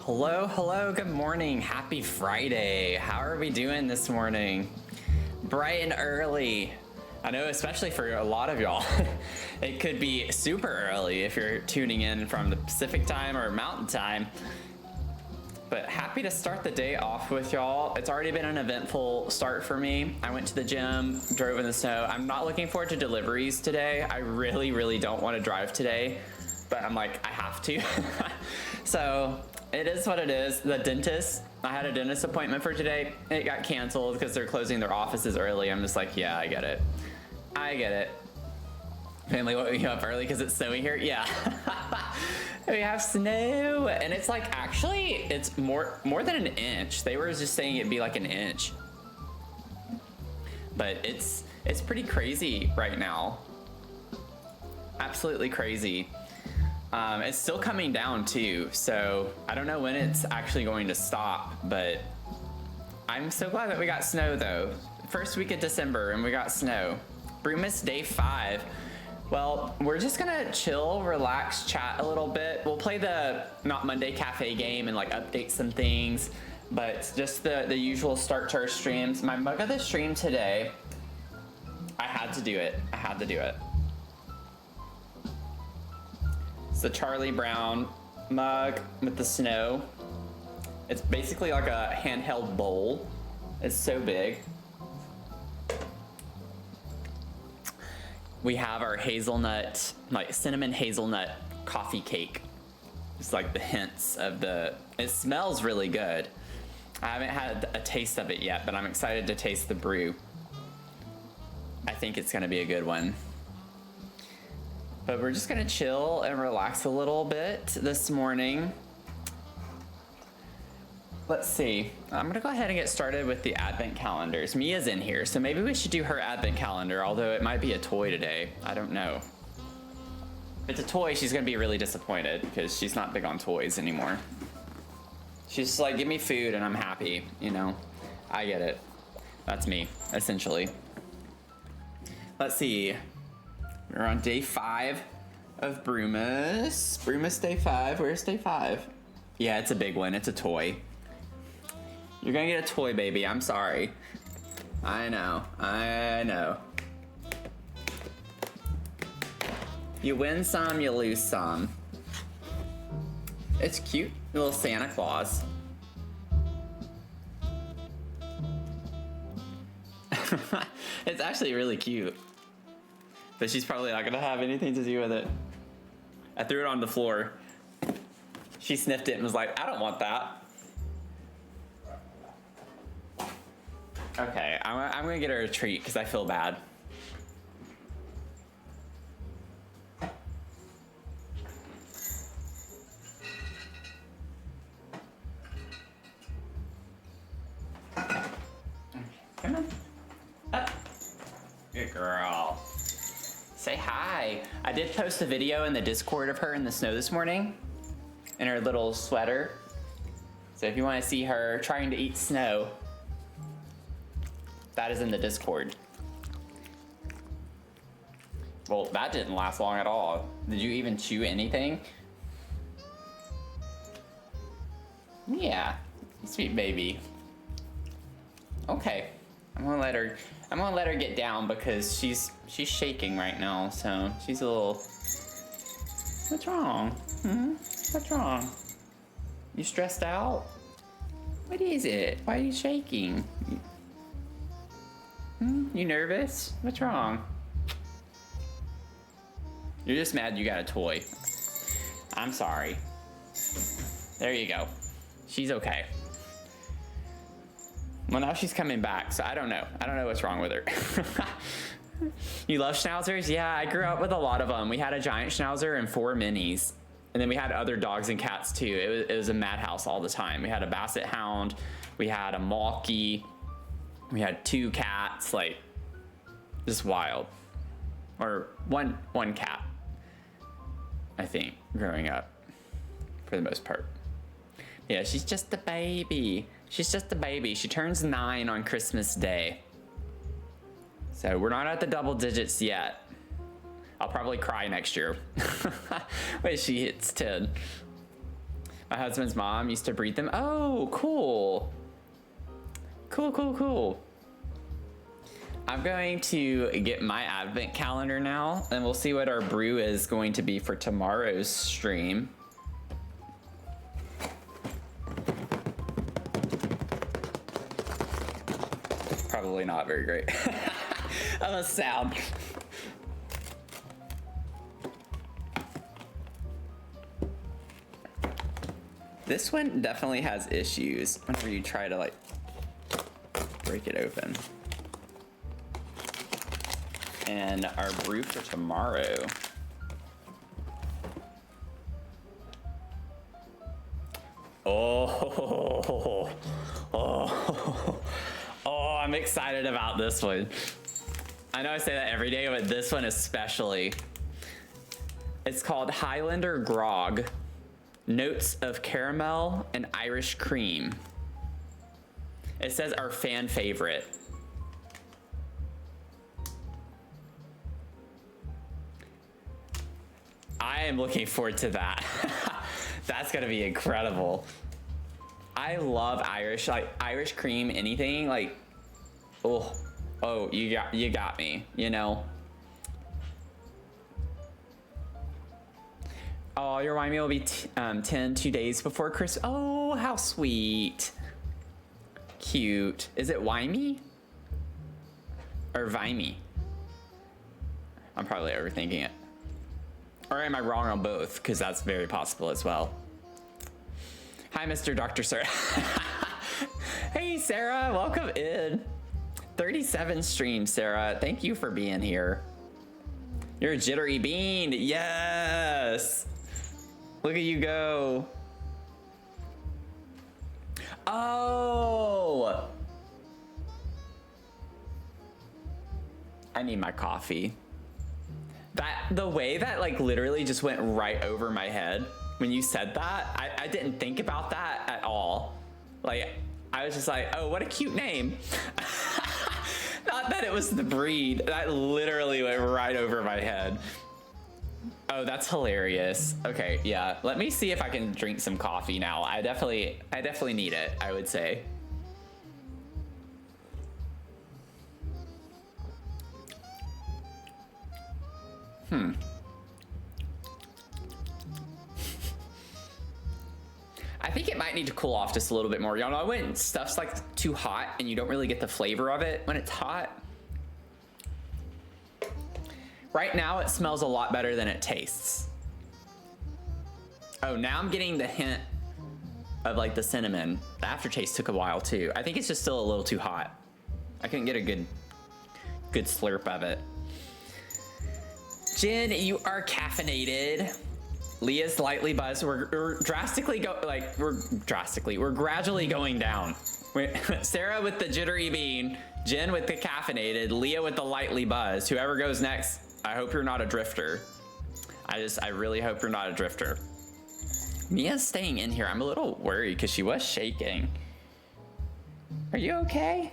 Hello, good morning. Happy Friday. How are we doing this morning? Bright and early. I know, especially for a lot of y'all, it could be super early if you're tuning in from the Pacific time or Mountain time. But happy to start the day off with y'all. It's already been an eventful start for me. I went to the gym, drove in the snow. I'm not looking forward to deliveries today. I really don't want to drive today, but I'm like, I have to. So it is what it is. The dentist, I had a dentist appointment for today. It got canceled because they're closing their offices early. I'm just like, yeah, I get it. Family woke me up early because it's snowy here. Yeah. We have snow, and it's like, actually, it's more than an inch. They were just saying it'd be like an inch, but it's pretty crazy right now. Absolutely crazy. It's still coming down too, so I don't know when it's actually going to stop, but I'm so glad that we got snow though. First week of December and we got snow. Brewmas day 5. Well, we're just gonna chill, relax, chat a little bit. We'll play the Not Monday Cafe game and like update some things, but just the usual start to our streams. My mug of the stream today, I had to do it. It's the Charlie Brown mug with the snow. It's basically like a handheld bowl. It's so big. We have our hazelnut, like cinnamon hazelnut coffee cake. It's like the hints of it smells really good. I haven't had a taste of it yet, but I'm excited to taste the brew. I think it's gonna be a good one. But we're just gonna chill and relax a little bit this morning. Let's see, I'm gonna go ahead and get started with the advent calendars. Mia's in here, so maybe we should do her advent calendar, although it might be a toy today. I don't know. If it's a toy, she's gonna be really disappointed because she's not big on toys anymore. She's just like, give me food and I'm happy, you know? I get it. That's me, essentially. Let's see. We're on day 5 of Brewmas. Brewmas day 5, where's day 5? Yeah, it's a big one, it's a toy. You're gonna get a toy, baby. I'm sorry. I know. You win some, you lose some. It's cute, little Santa Claus. It's actually really cute. But she's probably not gonna have anything to do with it. I threw it on the floor. She sniffed it and was like, I don't want that. Okay, I'm gonna get her a treat because I feel bad. Come on. Up. Good girl. Say hi. I did post a video in the Discord of her in the snow this morning in her little sweater. So if you want to see her trying to eat snow, that is in the Discord. Well, that didn't last long at all. Did you even chew anything? Yeah, sweet baby. Okay, I'm gonna let her get down because she's shaking right now, so she's a little. What's wrong? What's wrong? You stressed out? What is it? Why are you shaking? You nervous? What's wrong? You're just mad you got a toy. I'm sorry. There you go. She's okay. Well, now she's coming back, so I don't know. I don't know what's wrong with her. You love schnauzers? Yeah, I grew up with a lot of them. We had a giant schnauzer and 4 minis. And then we had other dogs and cats too. It was a madhouse all the time. We had a basset hound. We had a Malky. We had 2 cats, like, just wild. Or one cat, I think, growing up, for the most part. Yeah, she's just a baby. She's just a baby. She turns 9 on Christmas Day. So we're not at the double digits yet. I'll probably cry next year when she hits 10. My husband's mom used to breed them. Oh, cool. Cool, cool, cool. I'm going to get my advent calendar now, and we'll see what our brew is going to be for tomorrow's stream. Probably not very great. Of a sound. This one definitely has issues whenever you try to like break it open. And our brew for tomorrow. Oh, I'm excited about this one. I know I say that every day, but this one especially. It's called Highlander Grog. Notes of caramel and Irish cream. It says our fan favorite. I am looking forward to that. That's gonna be incredible. I love Irish, like Irish cream, anything like, oh, you got me, you know. Oh, your wine meal will be 2 days before Christmas. Oh, how sweet. Cute. Is it Wimey? Or Vimey? I'm probably overthinking it. Or am I wrong on both? Because that's very possible as well. Hi, Mr. Dr. Sir. Hey, Sarah, welcome in. 37 streams, Sarah. Thank you for being here. You're a jittery bean. Yes. Look at you go. Oh. I need my coffee. The way that like literally just went right over my head when you said that, I didn't think about that at all. Like, I was just like, oh, what a cute name. Not that it was the breed. That literally went right over my head. Oh, that's hilarious. Okay, yeah. Let me see if I can drink some coffee now. I definitely need it, I would say. I think it might need to cool off just a little bit more. Y'all know when stuff's like too hot and you don't really get the flavor of it when it's hot. Right now it smells a lot better than it tastes. Oh, now I'm getting the hint of like the cinnamon. The aftertaste took a while too. I think it's just still a little too hot. I couldn't get a good slurp of it. Jen, you are caffeinated. Leah's lightly buzzed. We're gradually going down. Sarah with the jittery bean, Jen with the caffeinated, Leah with the lightly buzzed. Whoever goes next, I hope you're not a drifter. I really hope you're not a drifter. Mia's staying in here. I'm a little worried because she was shaking. Are you okay?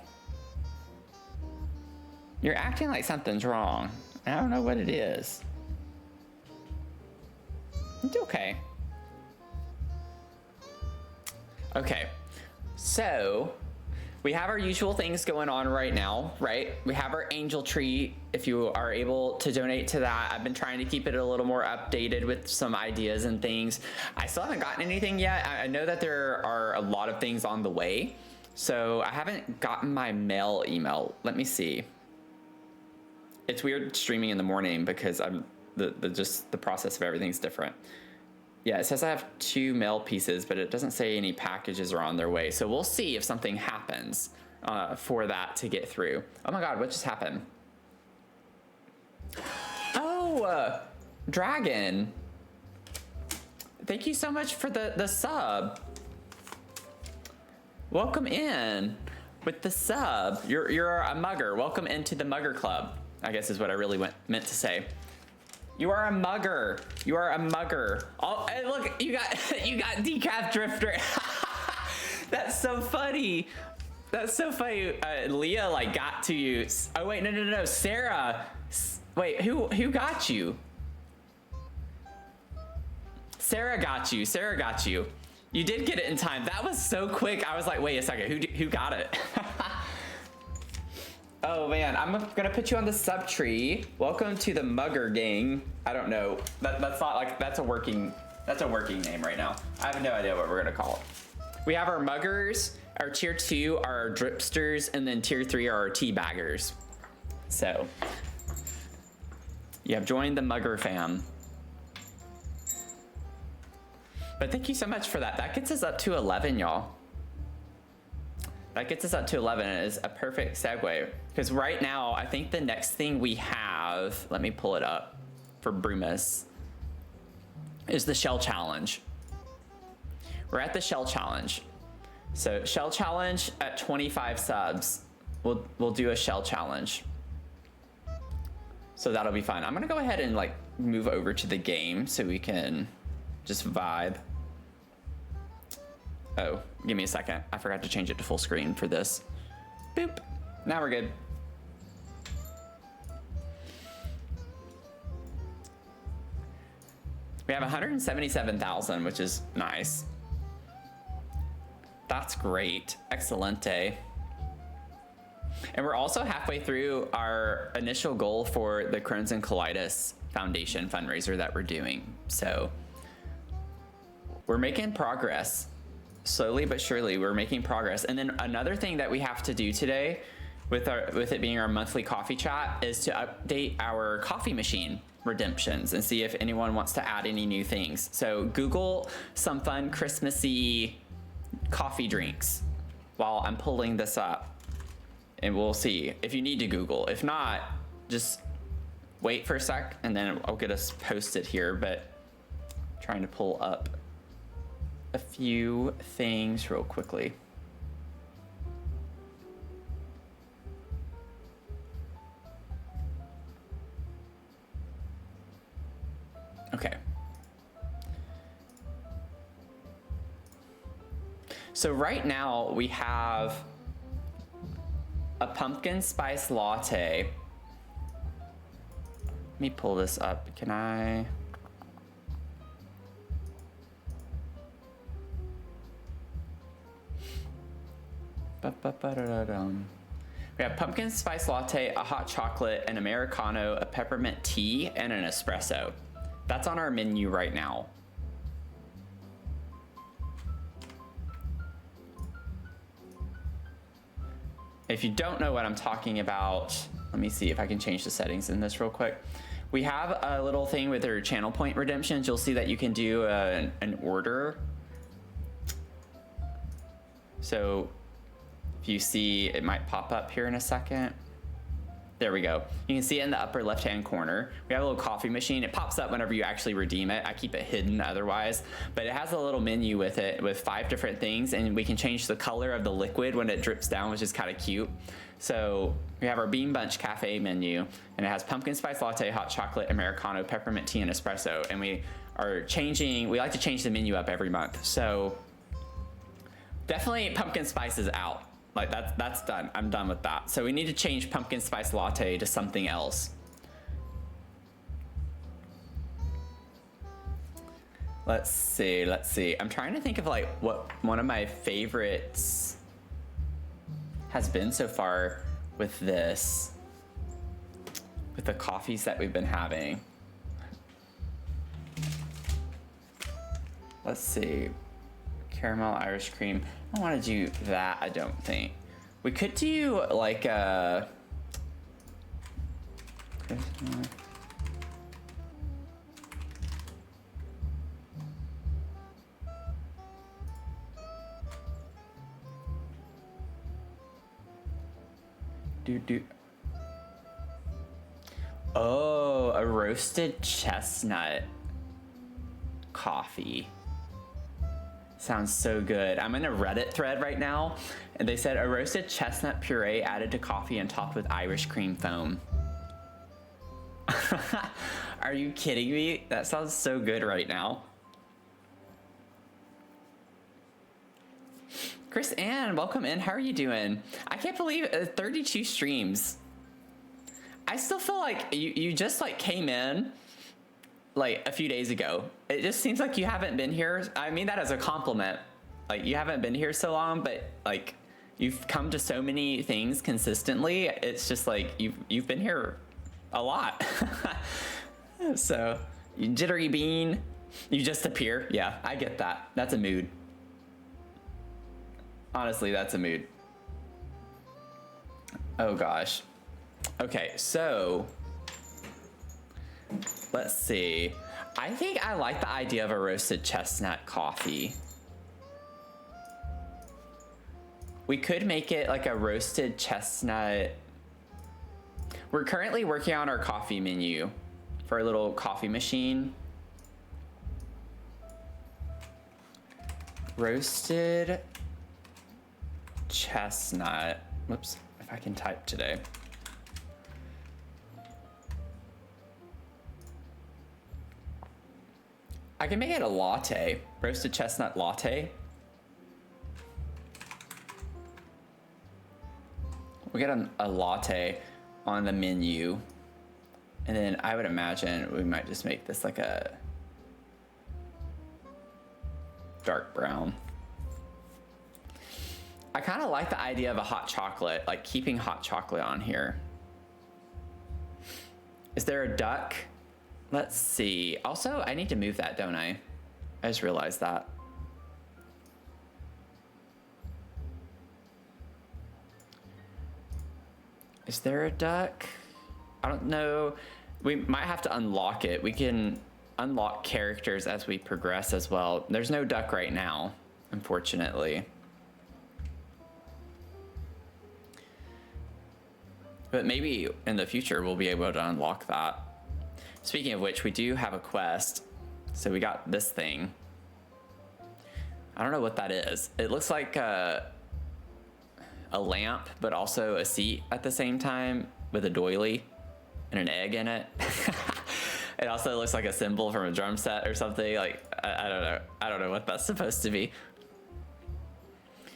You're acting like something's wrong. I don't know what it is. It's okay. Okay, so we have our usual things going on right now, right? We have our angel tree. If you are able to donate to that, I've been trying to keep it a little more updated with some ideas and things. I still haven't gotten anything yet. I know that there are a lot of things on the way, so I haven't gotten my mail email. Let me see. It's weird streaming in the morning because the process of everything's different. Yeah, it says I have 2 mail pieces, but it doesn't say any packages are on their way. So we'll see if something happens for that to get through. Oh my God, what just happened? Oh, Dragon. Thank you so much for the sub. Welcome in with the sub. You're a mugger. Welcome into the Mugger Club, I guess is what I really meant to say. You are a mugger. You are a mugger. Oh, hey, look, you got decaf drifter. That's so funny. That's so funny. Leah like got to you. Oh wait, no. Sarah. Wait, who got you? Sarah got you. You did get it in time. That was so quick. I was like, wait a second, who got it? Oh man, I'm gonna put you on the sub tree. Welcome to the Mugger gang. I don't know. That's not like, that's a working name right now. I have no idea what we're gonna call it. We have our Muggers, our tier 2 are our Dripsters, and then tier 3 are our Teabaggers. So, you have joined the Mugger fam. But thank you so much for that. That gets us up to 11, y'all. That gets us up to 11 and is a perfect segue. Because right now, I think the next thing we have, let me pull it up for Brumus, is the Shell Challenge. We're at the Shell Challenge. So Shell Challenge at 25 subs, we'll do a Shell Challenge. So that'll be fun. I'm gonna go ahead and like move over to the game so we can just vibe. Oh, give me a second. I forgot to change it to full screen for this. Boop. Now we're good. We have 177,000, which is nice. That's great. Excelente. And we're also halfway through our initial goal for the Crohn's and Colitis Foundation fundraiser that we're doing. So we're making progress. Slowly but surely, we're making progress. And then another thing that we have to do today with it being our monthly coffee chat is to update our coffee machine redemptions and see if anyone wants to add any new things. So Google some fun Christmassy coffee drinks while I'm pulling this up, and we'll see if you need to Google. If not, just wait for a sec and then I'll get us posted here. But I'm trying to pull up a few things real quickly. Okay. So right now we have a pumpkin spice latte. Let me pull this up. Can I? We have pumpkin spice latte, a hot chocolate, an Americano, a peppermint tea, and an espresso. That's on our menu right now. If you don't know what I'm talking about, let me see if I can change the settings in this real quick. We have a little thing with our channel point redemptions. You'll see that you can do an order. So if you see, it might pop up here in a second. There we go. You can see it in the upper left-hand corner. We have a little coffee machine. It pops up whenever you actually redeem it. I keep it hidden otherwise, but it has a little menu with it with 5 different things, and we can change the color of the liquid when it drips down, which is kind of cute. So we have our Bean Bunch Cafe menu, and it has pumpkin spice latte, hot chocolate, Americano, peppermint tea, and espresso. And we like to change the menu up every month. So definitely pumpkin spice is out. Like that's done. I'm done with that. So we need to change pumpkin spice latte to something else. Let's see. I'm trying to think of like what one of my favorites has been so far with this, with the coffees that we've been having. Let's see. Caramel Irish cream. I don't want to do that, I don't think. We could do like a Christmas. Oh, a roasted chestnut coffee. Sounds so good. I'm in a Reddit thread right now, and they said a roasted chestnut puree added to coffee and topped with Irish cream foam. Are you kidding me? That sounds so good right now. Chris Ann, welcome in. How are you doing? I can't believe 32 streams. I still feel like you just like came in like a few days ago. It just seems like you haven't been here. I mean that as a compliment. Like you haven't been here so long, but like you've come to so many things consistently. It's just like you've been here a lot. So, you jittery bean, you just appear. Yeah, I get that. That's a mood. Honestly, that's a mood. Oh gosh. Okay, so let's see. I think I like the idea of a roasted chestnut coffee. We could make it like a roasted chestnut. We're currently working on our coffee menu for a little coffee machine. Roasted chestnut. Whoops, if I can type today. I can make it a latte, roasted chestnut latte. We'll get a latte on the menu. And then I would imagine we might just make this like a dark brown. I kind of like the idea of a hot chocolate, like keeping hot chocolate on here. Is there a duck? Let's see. Also, I need to move that, don't I? I just realized that. Is there a duck? I don't know. We might have to unlock it. We can unlock characters as we progress as well. There's no duck right now, unfortunately. But maybe in the future we'll be able to unlock that. Speaking of which, we do have a quest. So we got this thing. I don't know what that is. It looks like a lamp, but also a seat at the same time with a doily and an egg in it. It also looks like a cymbal from a drum set or something. Like, I don't know. I don't know what that's supposed to be.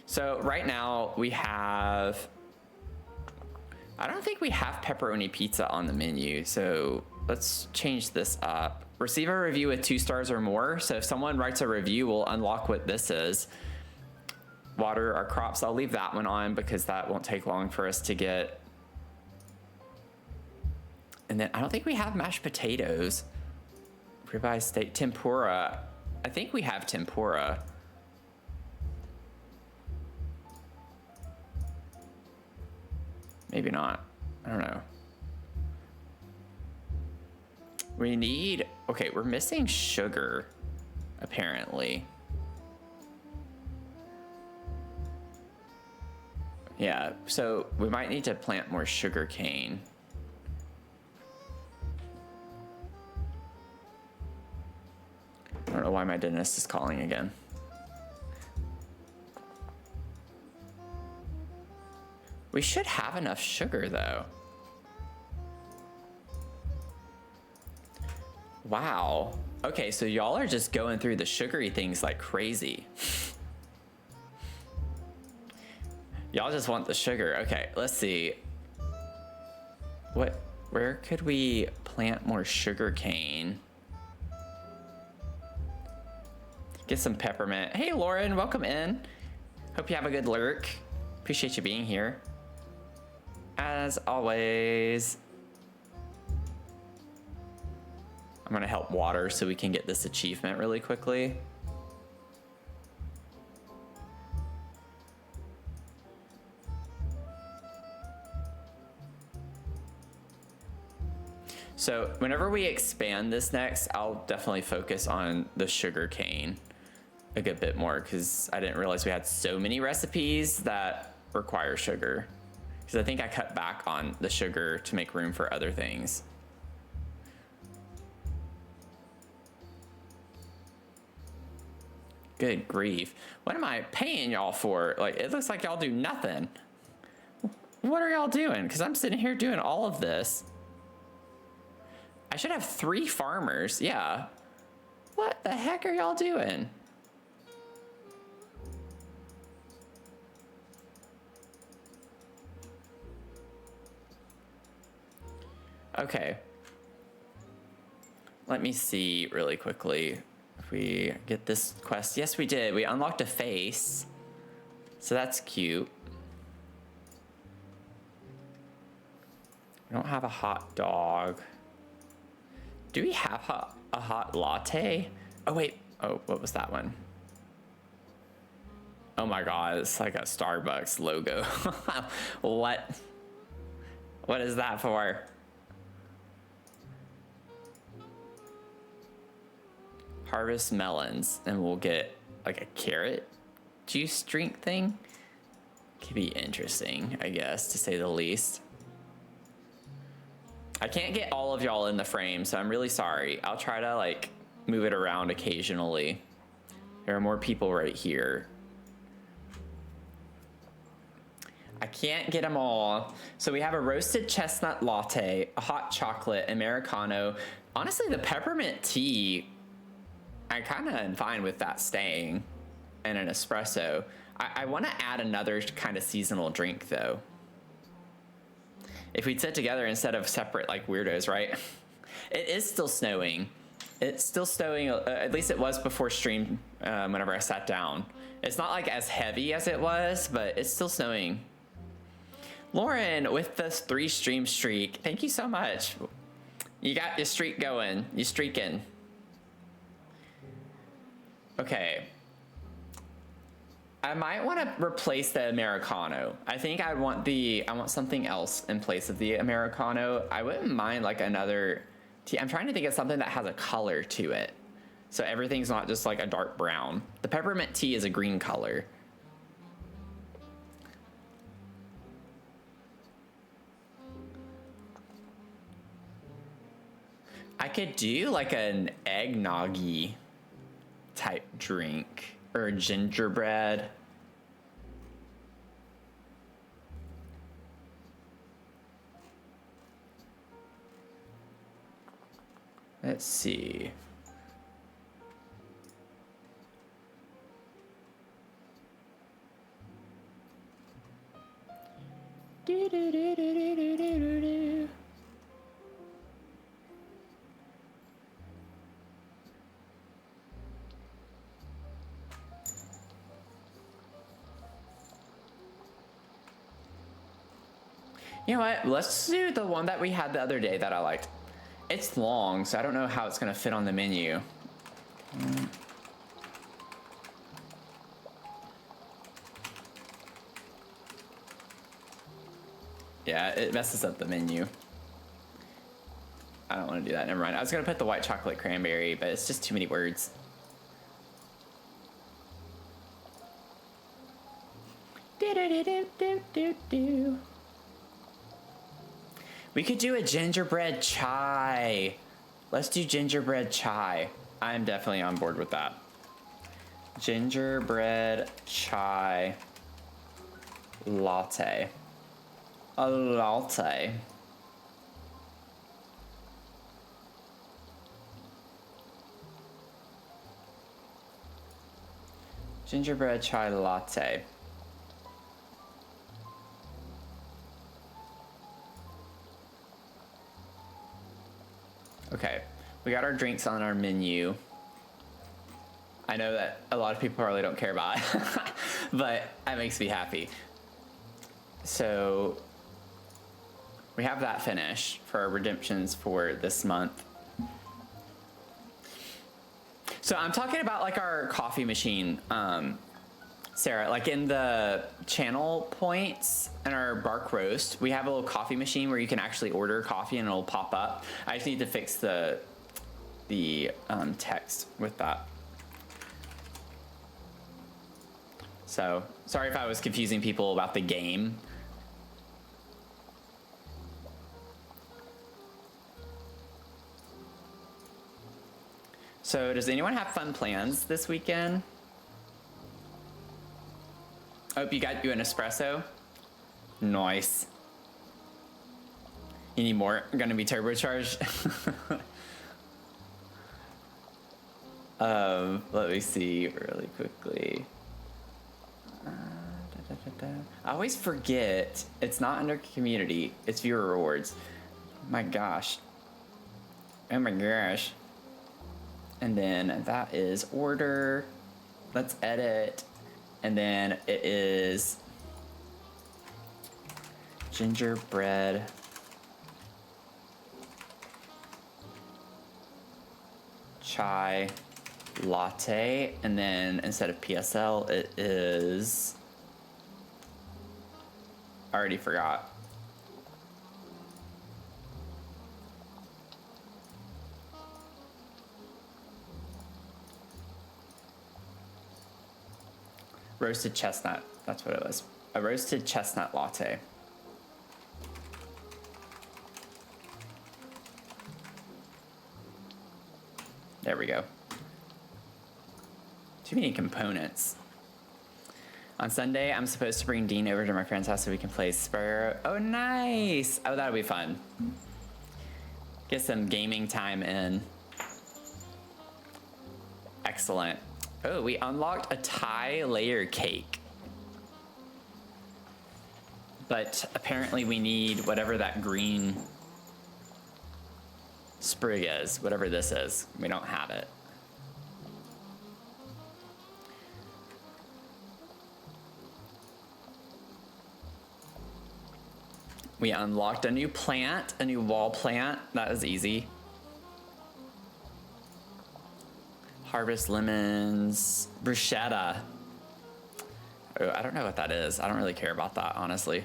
So right now we have, I don't think we have pepperoni pizza on the menu. So let's change this up. Receive a review with 2 stars or more. So if someone writes a review, we'll unlock what this is. Water our crops. I'll leave that one on because that won't take long for us to get. And then I don't think we have mashed potatoes. Ribeye steak, tempura. I think we have tempura. Maybe not. I don't know. We need, okay, we're missing sugar, apparently. Yeah, so we might need to plant more sugar cane. I don't know why my dentist is calling again. We should have enough sugar though. Wow. Okay, so y'all are just going through the sugary things like crazy. Y'all just want the sugar. Okay, let's see. Where could we plant more sugar cane? Get some peppermint. Hey Lauren, welcome in. Hope you have a good lurk. Appreciate you being here. As always. I'm gonna help water so we can get this achievement really quickly. So whenever we expand this next, I'll definitely focus on the sugar cane a good bit more because I didn't realize we had so many recipes that require sugar. Because I think I cut back on the sugar to make room for other things. Good grief. What am I paying y'all for? Like, it looks like y'all do nothing. What are y'all doing? Because I'm sitting here doing all of this. I should have 3 farmers, yeah. What the heck are y'all doing? Okay. Let me see really quickly if we get this quest. Yes, we did. We unlocked a face. So that's cute. We don't have a hot dog. Do we have a hot latte? Oh, wait. Oh, what was that one? Oh my God, it's like a Starbucks logo. What? What is that for? Harvest melons, and we'll get like a carrot juice drink thing. Could be interesting, I guess, to say the least. I can't get all of y'all in the frame, so I'm really sorry. I'll try to like move it around occasionally. There are more people right here. I can't get them all. So we have a roasted chestnut latte, a hot chocolate, Americano. Honestly, the peppermint tea, I kind of am fine with that staying, and an espresso. I want to add another kind of seasonal drink though. If we'd sit together instead of separate like weirdos, right? It is still snowing. It's still snowing, at least it was before stream, whenever I sat down. It's not like as heavy as it was, but it's still snowing. Lauren, with this 3 stream streak, thank you so much. You got your streak going, you streaking. Okay. I might want to replace the Americano. I think I want something else in place of the Americano. I wouldn't mind like another tea. I'm trying to think of something that has a color to it. So everything's not just like a dark brown. The peppermint tea is a green color. I could do like an eggnoggy type drink. Or gingerbread. Let's see. Do, do, do, do, do, do, do, do. You know what? Let's do the one that we had the other day that I liked. It's long, so I don't know how it's going to fit on the menu. Yeah, it messes up the menu. I don't want to do that. Never mind. I was going to put the white chocolate cranberry, but it's just too many words. Do do do do do do do. We could do a gingerbread chai. Let's do gingerbread chai. I'm definitely on board with that. Gingerbread chai latte. A latte. Gingerbread chai latte. Okay, we got our drinks on our menu. I know that a lot of people probably don't care about it, but that makes me happy. So we have that finished for our redemptions for this month. So I'm talking about like our coffee machine, Sarah, like in the channel points and our Bark Roast, we have a little coffee machine where you can actually order coffee and it'll pop up. I just need to fix the text with that. So sorry if I was confusing people about the game. So does anyone have fun plans this weekend? Oh, you got you an espresso? Nice. You need more? Gonna be turbocharged? Let me see really quickly. I always forget it's not under community, it's viewer rewards. My gosh. Oh my gosh. And then that is order. Let's edit. And then it is gingerbread chai latte. And then instead of PSL, it is, I already forgot. Roasted chestnut, that's what it was. A roasted chestnut latte. There we go. Too many components. On Sunday, I'm supposed to bring Dean over to my friend's house so we can play Sparrow. Oh, nice. Oh, that'll be fun. Get some gaming time in. Excellent. Oh, we unlocked a Thai layer cake. But apparently we need whatever that green sprig is, whatever this is. We don't have it. We unlocked a new plant, a new wall plant. That is easy. Harvest lemons, bruschetta. Oh, I don't know what that is. I don't really care about that, honestly.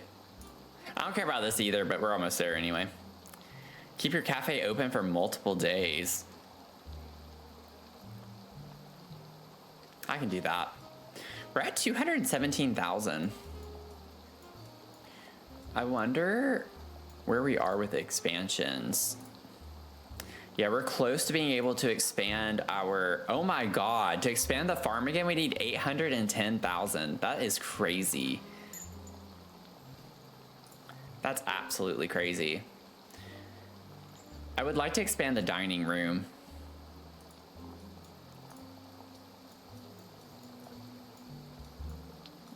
I don't care about this either, but we're almost there anyway. Keep your cafe open for multiple days. I can do that. We're at 217,000. I wonder where we are with expansions. Yeah, we're close to being able to expand our, oh my God, to expand the farm again, we need 810,000. That is crazy. That's absolutely crazy. I would like to expand the dining room.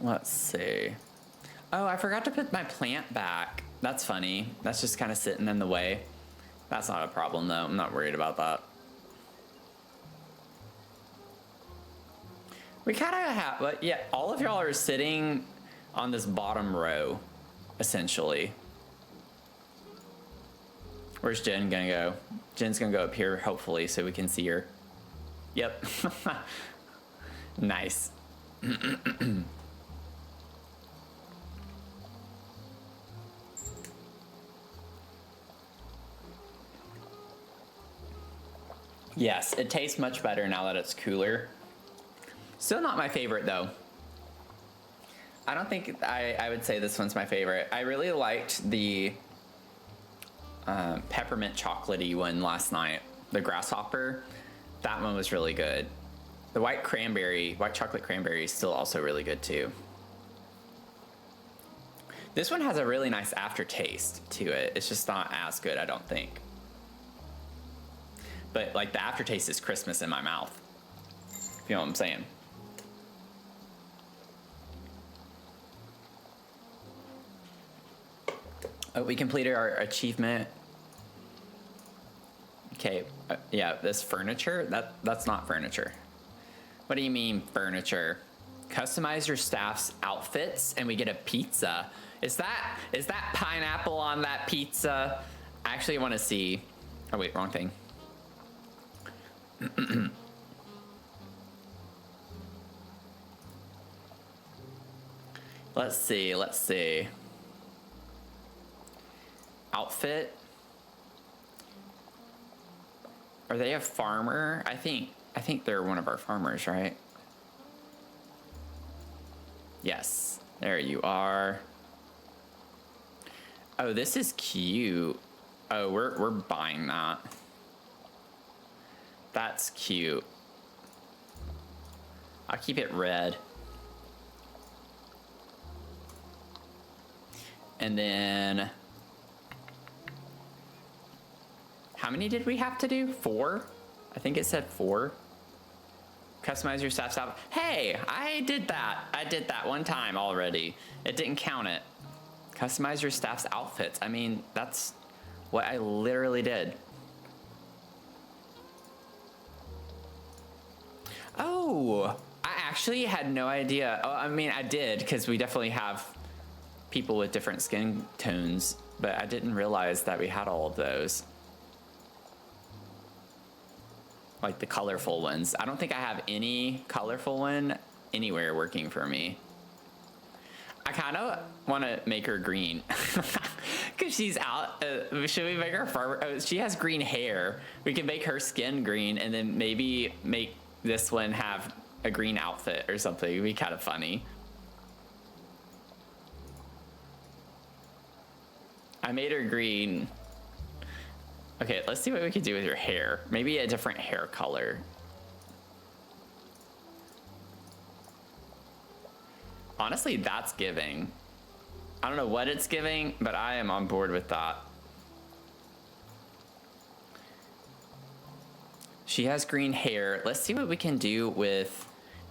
Let's see. Oh, I forgot to put my plant back. That's funny. That's just kind of sitting in the way. That's not a problem though. I'm not worried about that. We kind of have, but yeah, all of y'all are sitting on this bottom row, essentially. Where's Jen gonna go? Jen's gonna go up here, hopefully, so we can see her. Yep. Nice. Yes, it tastes much better now that it's cooler. Still not my favorite though. I don't think I would say this one's my favorite. I really liked the peppermint chocolatey one last night. The grasshopper, that one was really good. The white chocolate cranberry is still also really good too. This one has a really nice aftertaste to it. It's just not as good, I don't think. But like the aftertaste is Christmas in my mouth. You know what I'm saying? Oh, we completed our achievement. Okay, yeah, this furniture, that's not furniture. What do you mean furniture? Customize your staff's outfits and we get a pizza. Is that pineapple on that pizza? I actually want to see. Oh wait, wrong thing. Let's see. Outfit. Are they a farmer? I think they're one of our farmers, right? Yes, there you are. Oh, this is cute. Oh, we're buying that. That's cute. I'll keep it red. And then, how many did we have to do? 4? I think it said 4. Customize your staff's outfit. Hey, I did that. I did that one time already. It didn't count it. Customize your staff's outfits. I mean, that's what I literally did. Oh, I actually had no idea. Oh, I mean, I did, because we definitely have people with different skin tones, but I didn't realize that we had all of those. Like the colorful ones. I don't think I have any colorful one anywhere working for me. I kind of want to make her green because she's out. Should we make her farmer? Oh, she has green hair. We can make her skin green and then maybe make this one have a green outfit or something. It'd be kind of funny. I made her green. Okay, let's see what we can do with your hair. Maybe a different hair color. Honestly, that's giving. I don't know what it's giving, but I am on board with that. She has green hair. Let's see what we can do with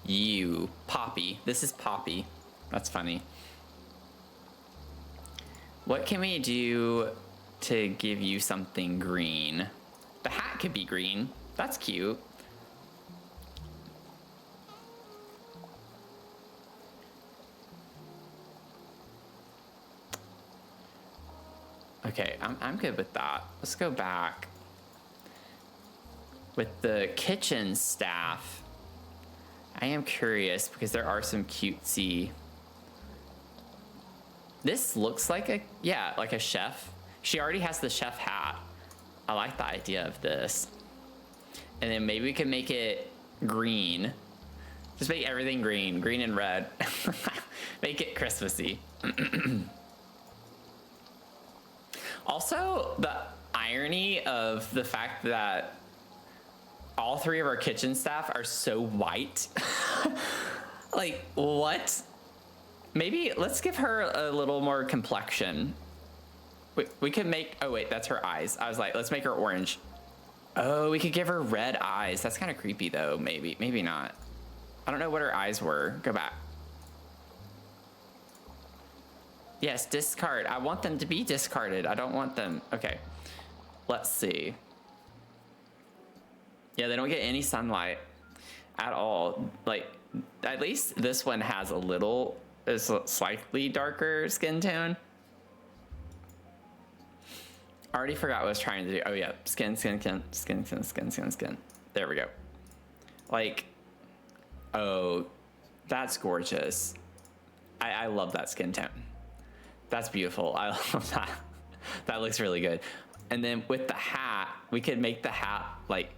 you. Poppy. This is Poppy. That's funny. What can we do to give you something green? The hat could be green. That's cute. Okay, I'm good with that. Let's go back. With the kitchen staff, I am curious because there are some cutesy. This looks like a, yeah, like a chef. She already has the chef hat. I like the idea of this. And then maybe we can make it green. Just make everything green, green and red. Make it Christmassy. Also, the irony of the fact that all three of our kitchen staff are so white. Like, what? Maybe let's give her a little more complexion. We could make, oh wait, that's her eyes. I was like, let's make her orange. Oh, we could give her red eyes. That's kind of creepy though, maybe not. I don't know what her eyes were. Go back. Yes, discard. I want them to be discarded. I don't want them. Okay, let's see. Yeah, they don't get any sunlight at all. Like, at least this one has is a slightly darker skin tone. I already forgot what I was trying to do. Oh yeah, skin. There we go. Like, oh, that's gorgeous. I love that skin tone. That's beautiful. I love that. That looks really good. And then with the hat, we could make the hat like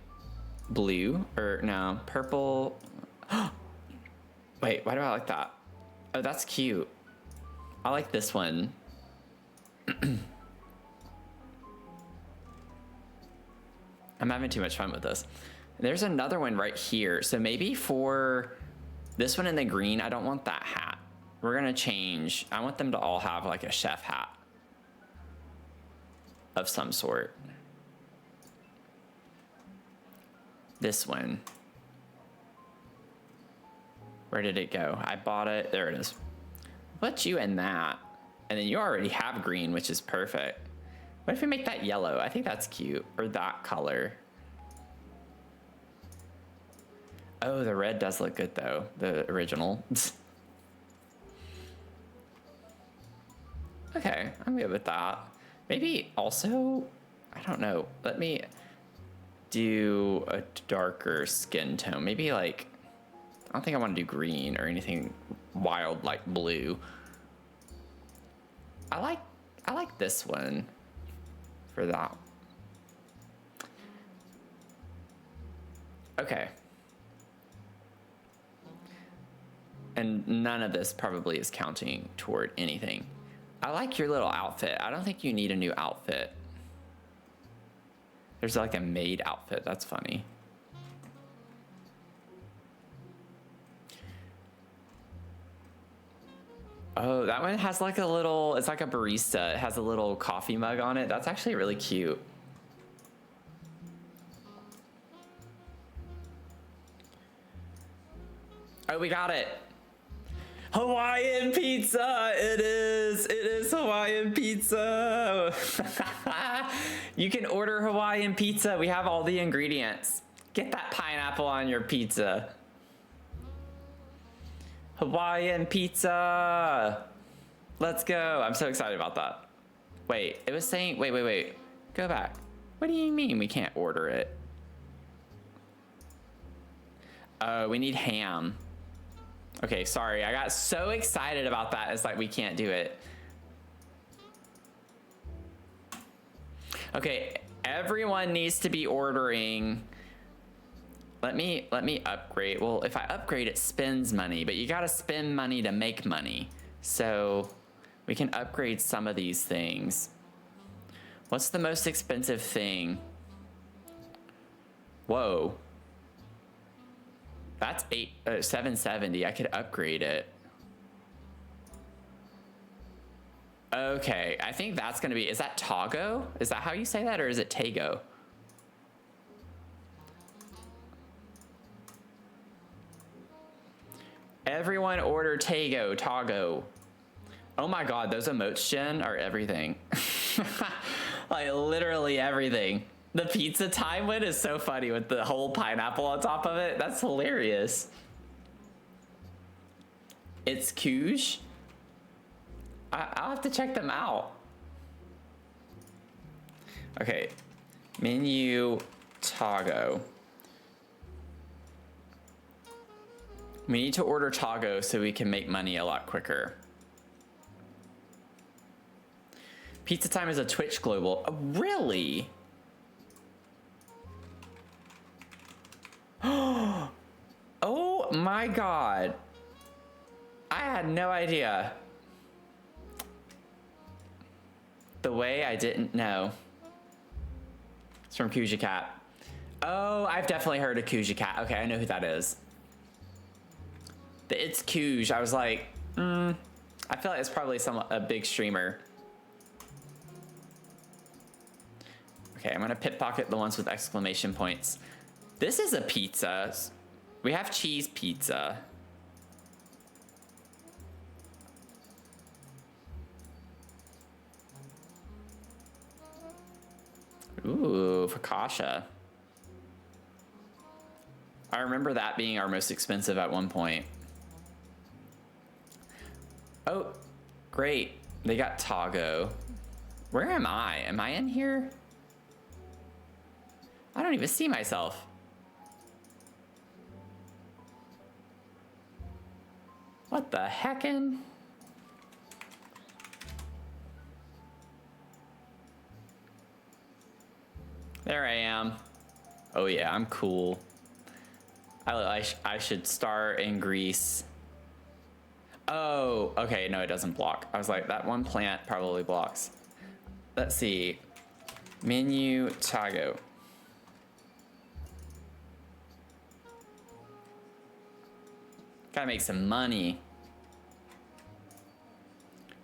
blue or no, purple. Wait, why do I like that? Oh, that's cute. I like this one. I'm having too much fun with this. There's another one right here. So maybe for this one in the green, I don't want that hat. We're gonna change. I want them to all have like a chef hat of some sort. This one. Where did it go? I bought it. There it is. Put you in that. And then you already have green, which is perfect. What if we make that yellow? I think that's cute. Or that color. Oh, the red does look good though. The original. Okay, I'm good with that. Maybe also, I don't know. Let me do a darker skin tone. Maybe like, I don't think I want to do green or anything wild like blue. I like this one for that. Okay. And none of this probably is counting toward anything. I like your little outfit. I don't think you need a new outfit. There's like a maid outfit. That's funny. Oh, that one has like a little, it's like a barista. It has a little coffee mug on it. That's actually really cute. Oh, we got it. Hawaiian pizza. It is Hawaiian pizza. You can order Hawaiian pizza. We have all the ingredients. Get that pineapple on your pizza. Hawaiian pizza. Let's go. I'm so excited about that. Wait, it was saying, wait. Go back. What do you mean we can't order it? Oh, we need ham. Okay, sorry. I got so excited about that. It's like we can't do it. Okay, everyone needs to be ordering. Let me upgrade. Well, if I upgrade, it spends money, but you gotta spend money to make money. So we can upgrade some of these things. What's the most expensive thing? Whoa. That's $770. I could upgrade it. Okay, I think that's gonna be, is that Tago? Is that how you say that, or is it Tago? Everyone order Tago. Oh my god, those emotes, Jen, are everything. Like literally everything. The pizza time one is so funny with the whole pineapple on top of it. That's hilarious. It's Kuj. I'll have to check them out. Okay, menu Tago. We need to order Tago so we can make money a lot quicker. Pizza Time is a Twitch global. Oh, really? Oh my god. I had no idea. The way I didn't know. It's from Kuja Cat. Oh, I've definitely heard of Kuja Cat. Okay, I know who that is. The It's Kuj. I was like, I feel like it's probably a big streamer. Okay, I'm gonna pickpocket the ones with exclamation points. This is a pizza. We have cheese pizza. Ooh, focaccia. I remember that being our most expensive at one point. Oh, great. They got Tago. Where am I? Am I in here? I don't even see myself. What the heckin'? There I am. Oh yeah, I'm cool. I should start in Greece. Oh, okay, no, it doesn't block. I was like, that one plant probably blocks. Let's see. Menu Tago. Gotta make some money.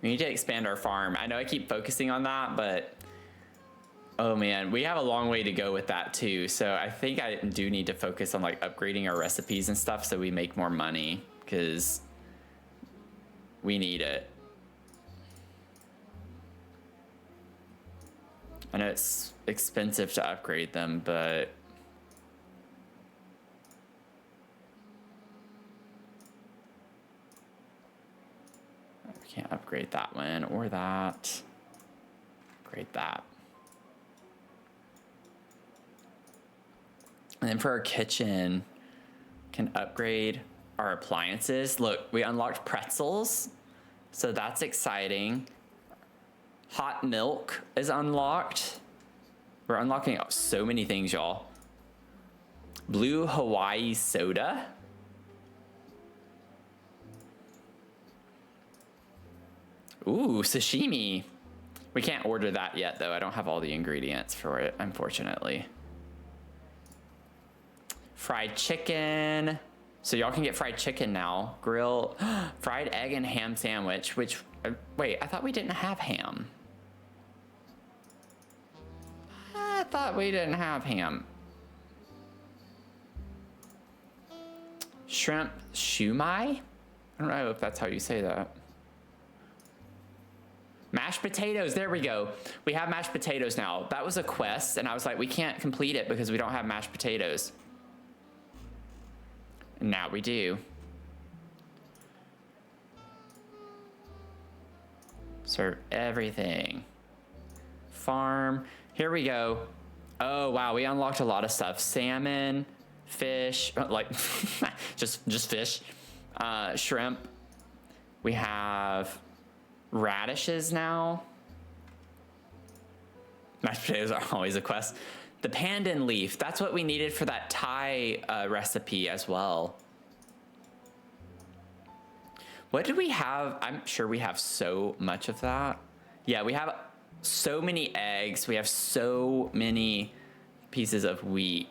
We need to expand our farm. I know I keep focusing on that, but oh man, we have a long way to go with that too. So I think I do need to focus on like upgrading our recipes and stuff so we make more money, because we need it. I know it's expensive to upgrade them, but we can't upgrade that one or that. Upgrade that. And then for our kitchen, can upgrade our appliances. Look, we unlocked pretzels, so that's exciting. Hot milk is unlocked. We're unlocking so many things, y'all. Blue Hawaii soda. Ooh, sashimi. We can't order that yet, though. I don't have all the ingredients for it, unfortunately. Fried chicken. So y'all can get fried chicken now. Grill, fried egg and ham sandwich, which, wait, I thought we didn't have ham. I thought we didn't have ham. Shrimp shumai? I don't know if that's how you say that. Mashed potatoes, there we go. We have mashed potatoes now. That was a quest, and I was like, we can't complete it because we don't have mashed potatoes. And now we do. Serve everything. Farm. Here we go. Oh wow, we unlocked a lot of stuff. Salmon, fish, like just fish, shrimp. We have radishes now. Mashed potatoes are always a quest. The pandan leaf, that's what we needed for that Thai recipe as well. What did we have? I'm sure we have so much of that. Yeah, we have so many eggs. We have so many pieces of wheat.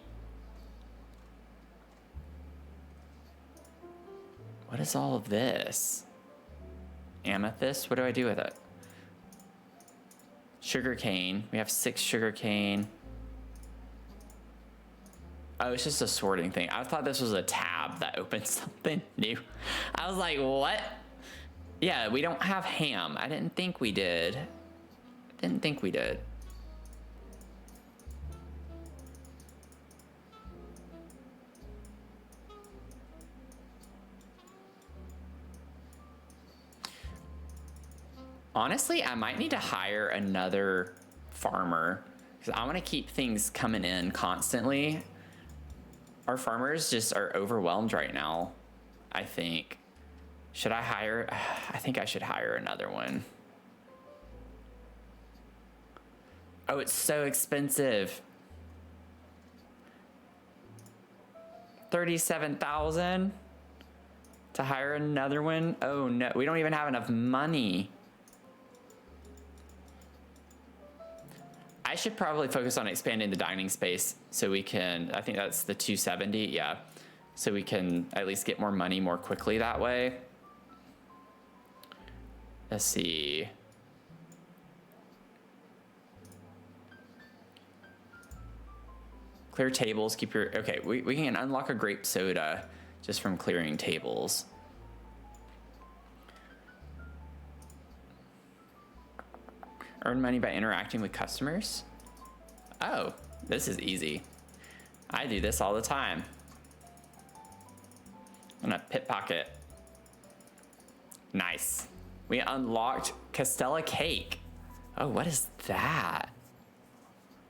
What is all of this? Amethyst? What do I do with it? Sugar cane. We have 6 sugar cane. Oh, it's just a sorting thing. I thought this was a tab that opened something new. I was like, what? Yeah, we don't have ham. I didn't think we did. Didn't think we did. Honestly, I might need to hire another farmer because I want to keep things coming in constantly. Our farmers just are overwhelmed right now, I think. Should I hire? I think I should hire another one. Oh, it's so expensive. 37,000 to hire another one. Oh no, we don't even have enough money. I should probably focus on expanding the dining space so we can, I think that's the 270, yeah. So we can at least get more money more quickly that way. Let's see. Clear tables, keep your, okay, we can unlock a grape soda just from clearing tables. Earn money by interacting with customers. Oh, this is easy. I do this all the time. I'm gonna pickpocket. Nice. We unlocked Castella cake. Oh, what is that?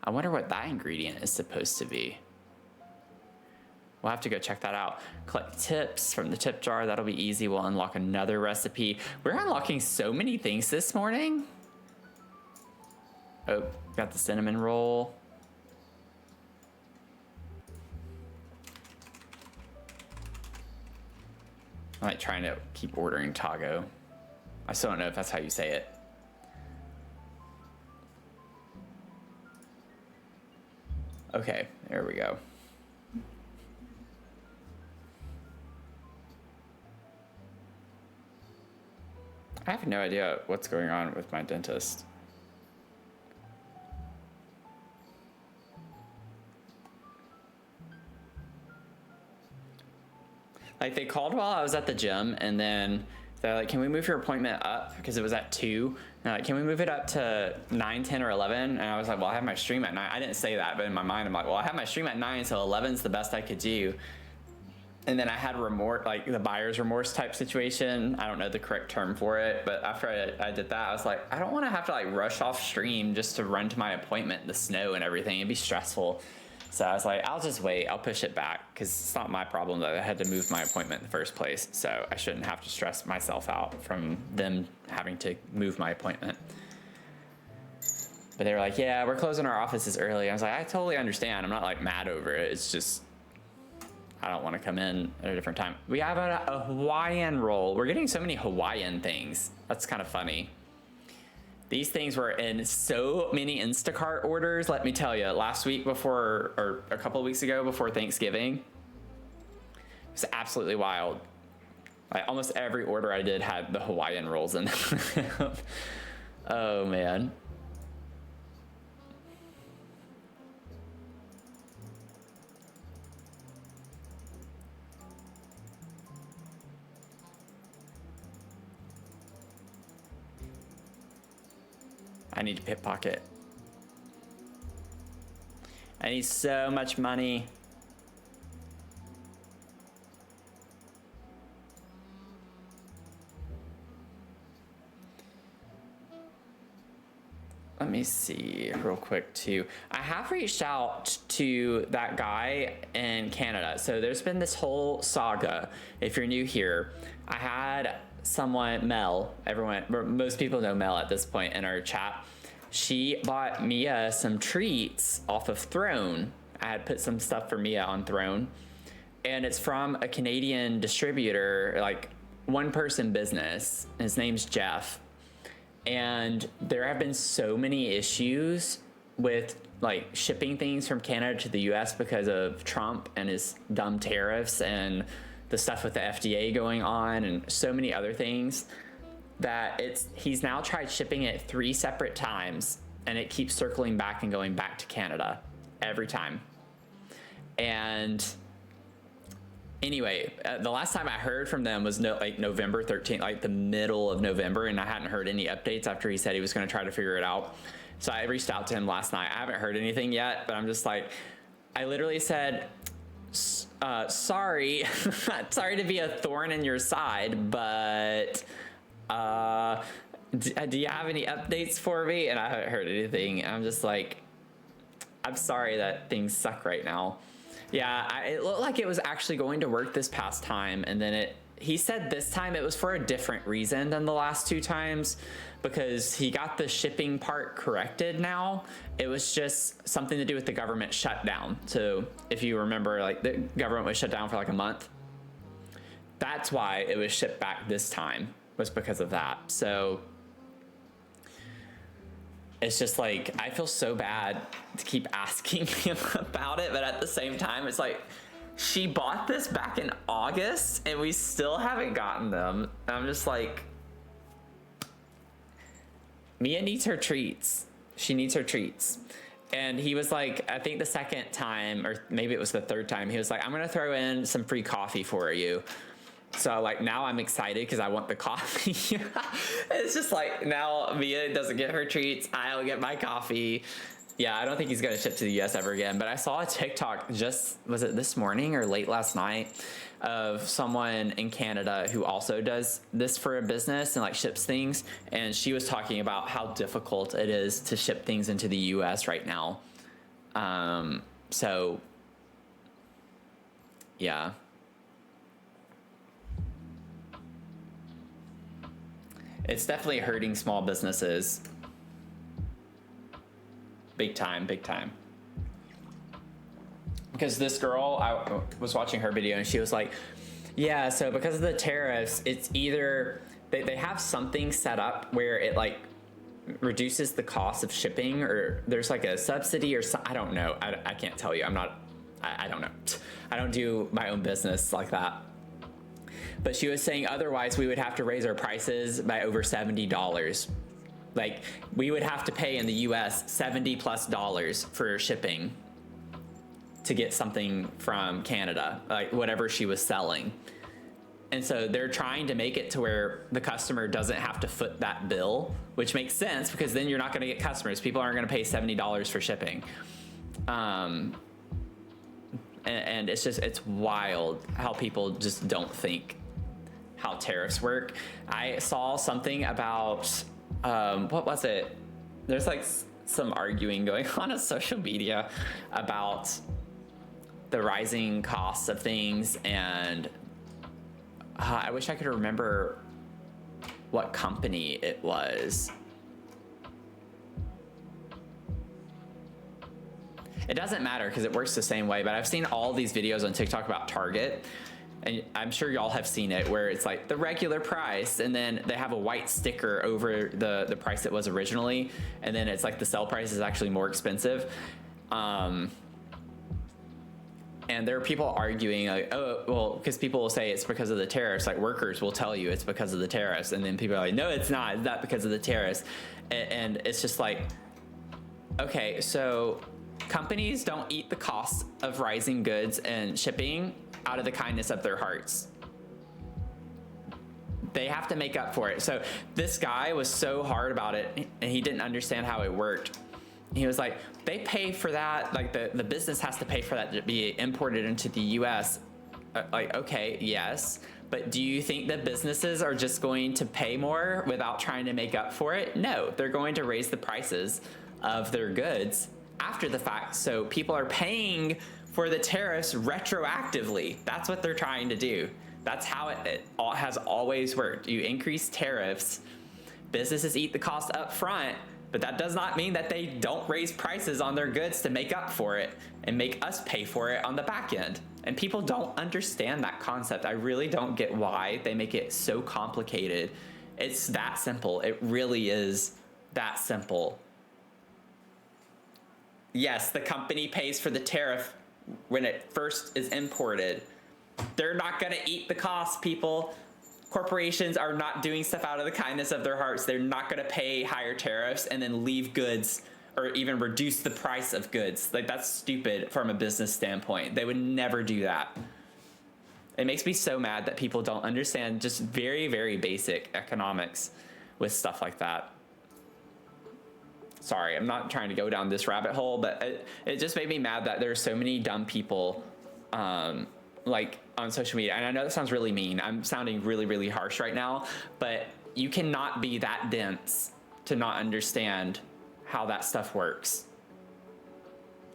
I wonder what that ingredient is supposed to be. We'll have to go check that out. Collect tips from the tip jar. That'll be easy. We'll unlock another recipe. We're unlocking so many things this morning. Oh, got the cinnamon roll. I'm like trying to keep ordering taco. I still don't know if that's how you say it. Okay, there we go. I have no idea what's going on with my dentist. Like they called while I was at the gym and then they're like, can we move your appointment up? Because it was at 2. And they're like, can we move it up to 9, 10, or 11? And I was like, well, I have my stream at 9. I didn't say that, but in my mind, I'm like, well, I have my stream at 9, so 11's the best I could do. And then I had remorse, like the buyer's remorse type situation. I don't know the correct term for it, but after I did that, I was like, I don't want to have to like rush off stream just to run to my appointment in the snow and everything. It'd be stressful. So I was like, I'll just wait. I'll push it back because it's not my problem that I had to move my appointment in the first place. So I shouldn't have to stress myself out from them having to move my appointment. But they were like, yeah, we're closing our offices early. I was like, I totally understand. I'm not like mad over it. It's just, I don't want to come in at a different time. We have a Hawaiian roll. We're getting so many Hawaiian things. That's kind of funny. These things were in so many Instacart orders. Let me tell you, last week before, or a couple of weeks ago before Thanksgiving, it was absolutely wild. Like almost every order I did had the Hawaiian rolls in them. Oh man. I need to pickpocket. I need so much money. let me see real quick too. I have reached out to that guy in Canada. So there's been this whole saga. If you're new here, I had someone, Mel, most people know Mel at this point in our chat. She bought Mia some treats off of Throne. I had put some stuff for Mia on Throne, and it's from a Canadian distributor, like one person business. His name's Jeff. And there have been so many issues with like shipping things from Canada to the US because of Trump and his dumb tariffs and the stuff with the FDA going on and so many other things that he's now tried shipping it 3 separate times, and it keeps circling back and going back to Canada every time. And anyway, the last time I heard from them was November 13th, like the middle of November, and I hadn't heard any updates after he said he was going to try to figure it out. So I reached out to him last night. I haven't heard anything yet, but I'm just like, I literally said, sorry, sorry to be a thorn in your side, but do you have any updates for me? And I haven't heard anything. And I'm just like, I'm sorry that things suck right now. Yeah, it looked like it was actually going to work this past time, and then he said this time it was for a different reason than the last 2 times, because he got the shipping part corrected now. It was just something to do with the government shutdown. So if you remember, like the government was shut down for like a month. That's why it was shipped back this time, was because of that. So it's just like, I feel so bad to keep asking him about it, but at the same time, it's like, she bought this back in August and we still haven't gotten them. And I'm just like, Mia needs her treats. She needs her treats. And he was like, I think the second time, or maybe it was the third time, he was like, I'm gonna throw in some free coffee for you. So like now I'm excited because I want the coffee. It's just like now Mia doesn't get her treats, I'll get my coffee. Yeah, I don't think he's gonna ship to the US ever again. But I saw a TikTok was it this morning or late last night, of someone in Canada who also does this for a business and like ships things. And she was talking about how difficult it is to ship things into the US right now. So yeah. It's definitely hurting small businesses. Big time, big time. Because this girl, I was watching her video and she was like, yeah, so because of the tariffs, it's either, they have something set up where it like reduces the cost of shipping, or there's like a subsidy or something. I don't know. I can't tell you. I don't know. I don't do my own business like that. But she was saying otherwise we would have to raise our prices by over $70. Like we would have to pay in the US $70+ for shipping to get something from Canada, like whatever she was selling. And so they're trying to make it to where the customer doesn't have to foot that bill, which makes sense because then you're not gonna get customers. People aren't gonna pay $70 for shipping. And it's wild how people just don't think how tariffs work. I saw something about, what was it? There's like some arguing going on social media about the rising costs of things, and I wish I could remember what company it was. It doesn't matter because it works the same way, but I've seen all these videos on TikTok about Target, and I'm sure y'all have seen it, where it's like the regular price and then they have a white sticker over the price it was originally, and then it's like the sell price is actually more expensive. And there are people arguing like, oh, well, because people will say it's because of the tariffs. Like workers will tell you it's because of the tariffs. And then people are like, no, it's not. It's not because of the tariffs. And it's just like, okay, so companies don't eat the cost of rising goods and shipping out of the kindness of their hearts. They have to make up for it. So this guy was so hard about it and he didn't understand how it worked. He was like, they pay for that, like the business has to pay for that to be imported into the US. Like, okay, yes, But do you think that businesses are just going to pay more without trying to make up for it? No, they're going to raise the prices of their goods after the fact. So people are paying for the tariffs retroactively. That's what they're trying to do. That's how it all has always worked. You increase tariffs, businesses eat the cost up front, but that does not mean that they don't raise prices on their goods to make up for it and make us pay for it on the back end. And people don't understand that concept. I really don't get why they make it so complicated. It's that simple. It really is that simple. Yes, the company pays for the tariff when it first is imported. They're not gonna eat the cost, people. Corporations are not doing stuff out of the kindness of their hearts. They're not gonna pay higher tariffs and then leave goods or even reduce the price of goods. Like, that's stupid from a business standpoint. They would never do that. It makes me so mad that people don't understand just very, very basic economics with stuff like that. Sorry, I'm not trying to go down this rabbit hole, but it just made me mad that there are so many dumb people like on social media. And I know that sounds really mean. I'm sounding really, really harsh right now, but you cannot be that dense to not understand how that stuff works.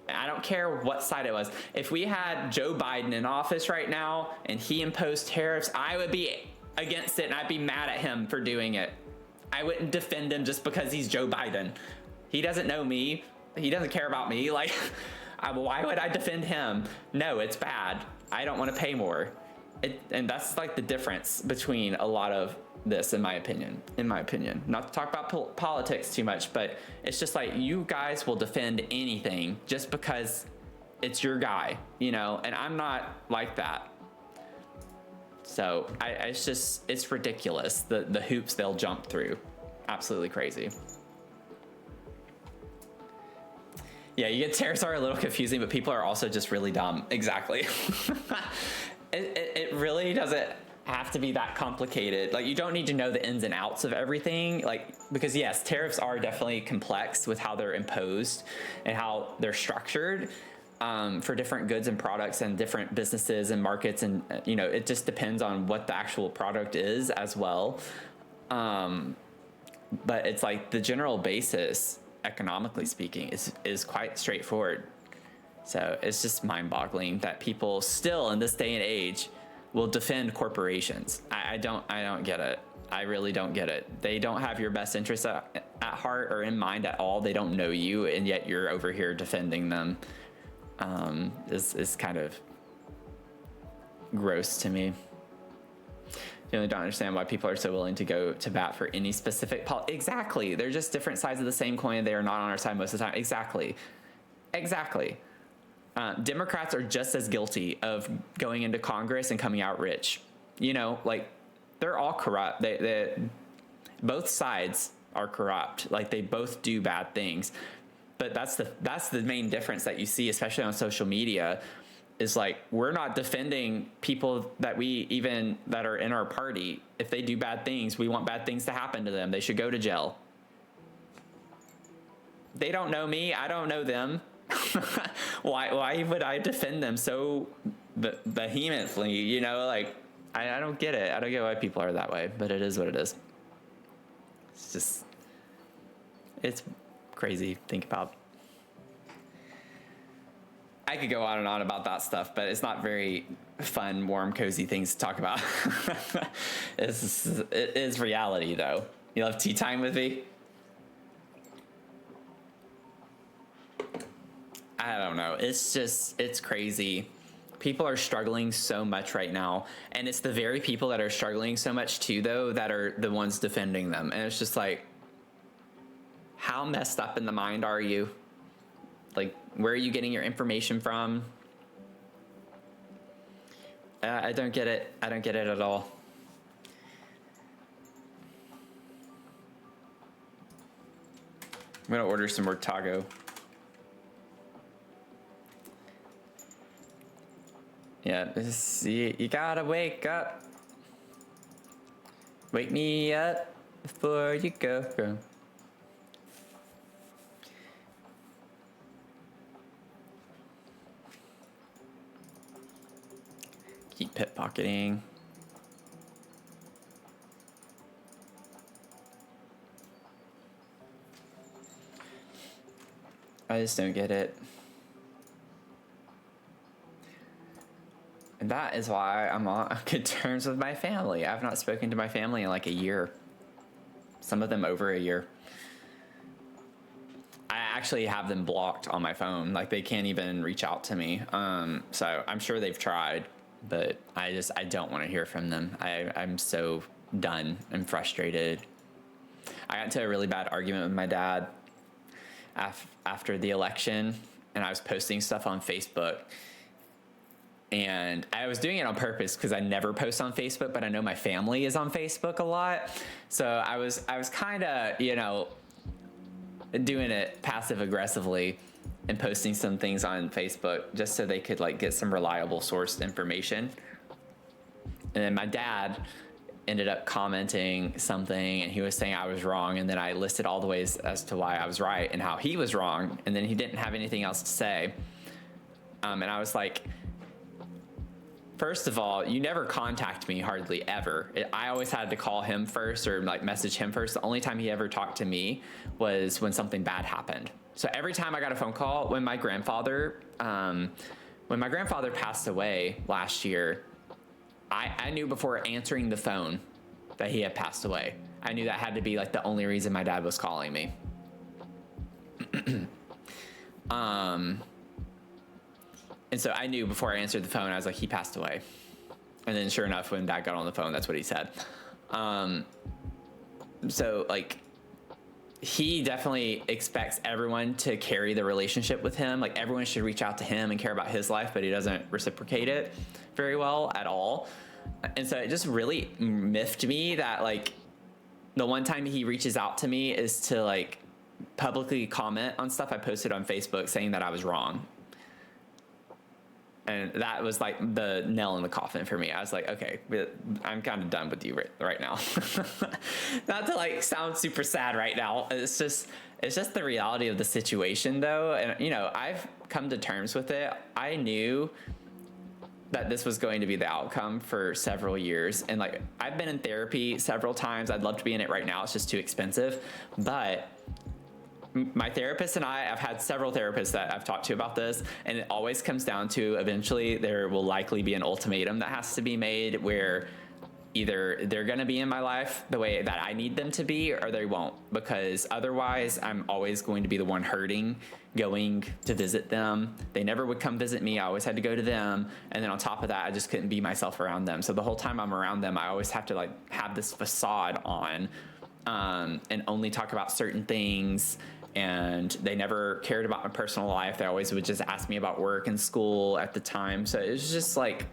And I don't care what side it was. If we had Joe Biden in office right now and he imposed tariffs, I would be against it and I'd be mad at him for doing it. I wouldn't defend him just because he's Joe Biden. He doesn't know me. He doesn't care about me. Like, why would I defend him? No, it's bad. I don't want to pay more. And that's like the difference between a lot of this, in my opinion. Not to talk about politics too much, but it's just like, you guys will defend anything just because it's your guy, you know, and I'm not like that. So it's ridiculous, the hoops they'll jump through. Absolutely crazy. Yeah, you get tariffs are a little confusing, but people are also just really dumb. Exactly. It really doesn't have to be that complicated. Like, you don't need to know the ins and outs of everything. Like, because yes, tariffs are definitely complex with how they're imposed and how they're structured for different goods and products and different businesses and markets. And, you know, it just depends on what the actual product is as well. But it's like the general basis, economically speaking, is quite straightforward. So it's just mind-boggling that people still in this day and age will defend corporations. I don't get it. I really don't get it. They don't have your best interests at heart or in mind at all. They don't know you, and yet you're over here defending them. Is kind of gross to me. You really don't understand why people are so willing to go to bat for any specific exactly. They're just different sides of the same coin. They are not on our side most of the time. Exactly. Democrats are just as guilty of going into Congress and coming out rich. You know, like, they're all corrupt. They both sides are corrupt. Like, they both do bad things. But that's the main difference that you see, especially on social media, is like, we're not defending people that are in our party. If they do bad things, we want bad things to happen to them. They should go to jail. They don't know me. I don't know them. Why would I defend them so vehemently? You know, like, I don't get it. I don't get why people are that way, but it is what it is. It's crazy to think about. I could go on and on about that stuff, but it's not very fun, warm, cozy things to talk about. It is reality, though. You'll have tea time with me? I don't know. It's crazy. People are struggling so much right now. And it's the very people that are struggling so much too, though, that are the ones defending them. And it's just like, how messed up in the mind are you? Like, where are you getting your information from? I don't get it. I don't get it at all. I'm gonna order some more taco. Yeah, you gotta wake up. Wake me up before you go. Keep pickpocketing. I just don't get it. And that is why I'm on good terms with my family. I've not spoken to my family in like a year. Some of them over a year. I actually have them blocked on my phone. Like they can't even reach out to me. So I'm sure they've tried, but I don't want to hear from them. I'm so done and frustrated. I got into a really bad argument with my dad after the election, and I was posting stuff on Facebook. And I was doing it on purpose because I never post on Facebook, but I know my family is on Facebook a lot. So I was kind of, you know, doing it passive aggressively and posting some things on Facebook just so they could like get some reliable sourced information. And then my dad ended up commenting something, and he was saying I was wrong, and then I listed all the ways as to why I was right and how he was wrong, and then he didn't have anything else to say. And I was like, first of all, you never contact me hardly ever. I always had to call him first or like message him first. The only time he ever talked to me was when something bad happened. So every time I got a phone call, when my grandfather passed away last year, I knew before answering the phone that he had passed away. I knew that had to be like the only reason my dad was calling me. And so I knew before I answered the phone, I was like, he passed away. And then sure enough, when Dad got on the phone, that's what he said. So like, he definitely expects everyone to carry the relationship with him. Like everyone should reach out to him and care about his life, but he doesn't reciprocate it very well at all. And so it just really miffed me that like the one time he reaches out to me is to like publicly comment on stuff I posted on Facebook saying that I was wrong. And that was like the nail in the coffin for me. I was like, okay, I'm kind of done with you right now. Not to like sound super sad right now. It's just the reality of the situation though. And you know, I've come to terms with it. I knew that this was going to be the outcome for several years. And like, I've been in therapy several times. I'd love to be in it right now. It's just too expensive. But my therapist and I've had several therapists that I've talked to about this, and it always comes down to eventually there will likely be an ultimatum that has to be made where either they're going to be in my life the way that I need them to be or they won't, because otherwise I'm always going to be the one hurting, going to visit them. They never would come visit me. I always had to go to them. And then on top of that, I just couldn't be myself around them. So the whole time I'm around them, I always have to like have this facade on and only talk about certain things. And they never cared about my personal life. They always would just ask me about work and school at the time. So it was just like,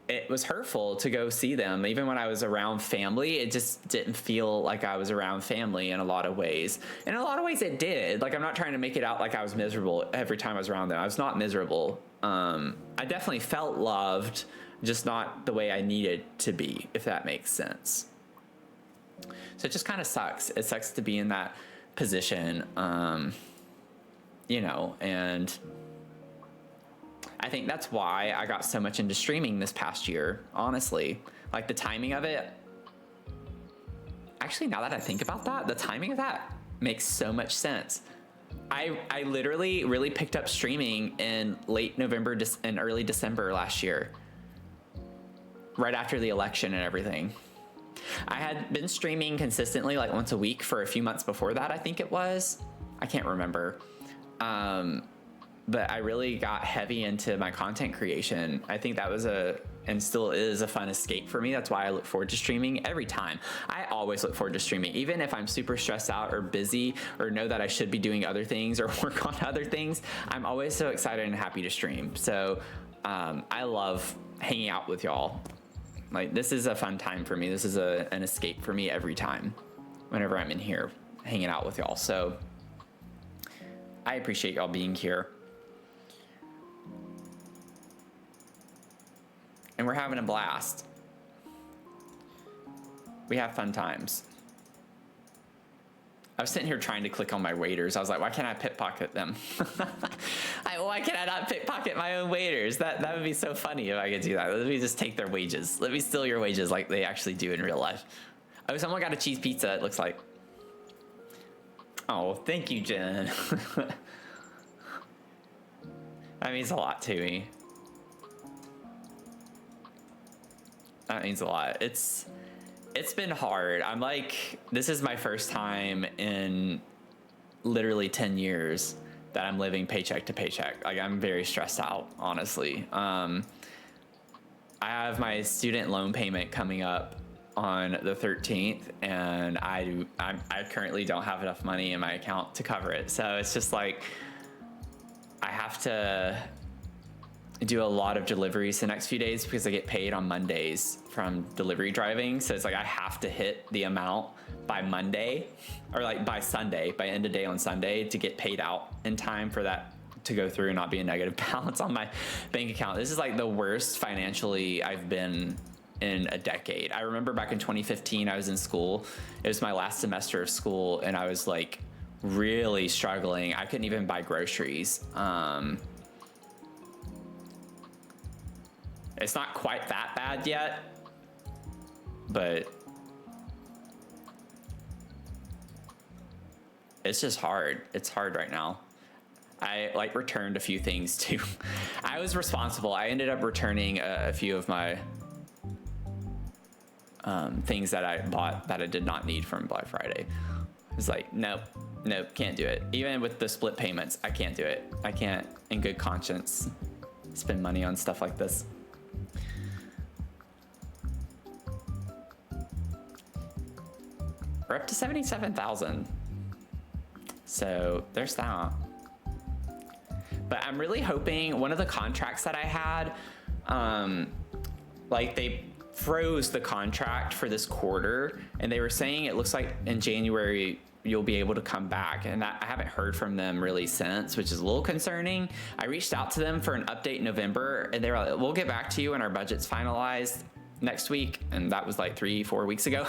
it was hurtful to go see them. Even when I was around family, it just didn't feel like I was around family in a lot of ways. In a lot of ways it did. Like, I'm not trying to make it out like I was miserable every time I was around them. I was not miserable. I definitely felt loved, just not the way I needed to be, if that makes sense. So it just kind of sucks. It sucks to be in that position, you know, and I think that's why I got so much into streaming this past year, honestly. Like the timing of it, actually, now that I think about that, the timing of that makes so much sense. I literally really picked up streaming in late November and early December last year, right after the election and everything. I had been streaming consistently like once a week for a few months before that, I think it was. I can't remember. But I really got heavy into my content creation. I think that was and still is a fun escape for me. That's why I look forward to streaming every time. I always look forward to streaming, even if I'm super stressed out or busy or know that I should be doing other things or work on other things. I'm always so excited and happy to stream. So I love hanging out with y'all. Like, this is a fun time for me. This is an escape for me every time whenever I'm in here hanging out with y'all. So I appreciate y'all being here. And we're having a blast. We have fun times. I was sitting here trying to click on my waiters. I was like, why can't I pickpocket them? Why can I not pickpocket my own waiters? That would be so funny if I could do that. Let me just take their wages. Let me steal your wages like they actually do in real life. Oh, someone got a cheese pizza, it looks like. Oh, thank you, Jen. That means a lot to me. That means a lot. It's been hard. I'm like, this is my first time in literally 10 years that I'm living paycheck to paycheck. Like, I'm very stressed out, honestly. I have my student loan payment coming up on the 13th, and I currently don't have enough money in my account to cover it. So it's just like, I have to do a lot of deliveries the next few days because I get paid on Mondays from delivery driving. So it's like I have to hit the amount by Monday, or like by Sunday, by end of day on Sunday, to get paid out in time for that to go through and not be a negative balance on my bank account. This is like the worst financially I've been in a decade. I remember back in 2015, I was in school. It was my last semester of school, and I was like really struggling. I couldn't even buy groceries. It's not quite that bad yet, but it's just hard. It's hard right now. I like returned a few things too. I was responsible. I ended up returning a few of my things that I bought that I did not need from Black Friday. It's like, nope, can't do it. Even with the split payments, I can't do it. I can't, in good conscience, spend money on stuff like this. We're up to 77,000. So there's that. But I'm really hoping one of the contracts that I had, like they froze the contract for this quarter, and they were saying it looks like in January you'll be able to come back, and I haven't heard from them really since, which is a little concerning. I reached out to them for an update in November, and they were like, we'll get back to you when our budget's finalized next week, and that was like 3-4 weeks ago.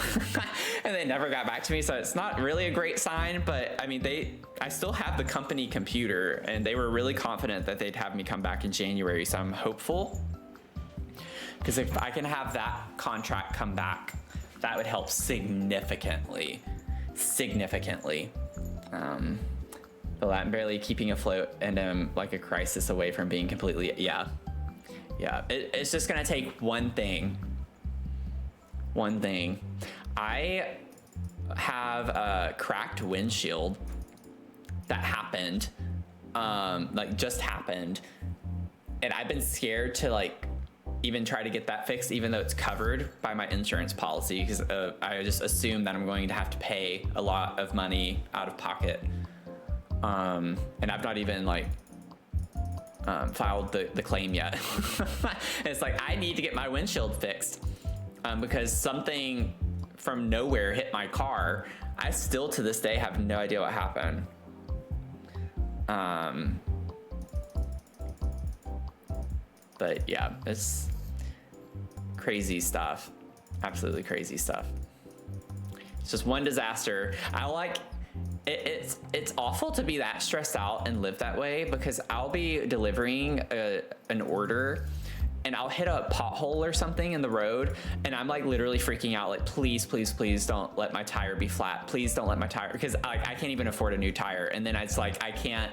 And they never got back to me, so it's not really a great sign. But I mean, I still have the company computer, and they were really confident that they'd have me come back in January, so I'm hopeful, because if I can have that contract come back, that would help significantly. But I'm barely keeping afloat, and I'm like a crisis away from being completely, yeah. It's just gonna take one thing. I have a cracked windshield that happened, like just happened, and I've been scared to like even try to get that fixed, even though it's covered by my insurance policy, because I just assume that I'm going to have to pay a lot of money out of pocket, and I've not even like filed the claim yet. It's like, I need to get my windshield fixed, because something from nowhere hit my car. I still to this day have no idea what happened. But yeah, it's crazy stuff. Absolutely crazy stuff. It's just one disaster. I like it. It's awful to be that stressed out and live that way, because I'll be delivering an order, and I'll hit a pothole or something in the road, and I'm like literally freaking out, like, please don't let my tire be flat. Please don't let my tire, because I can't even afford a new tire. And then it's like, I can't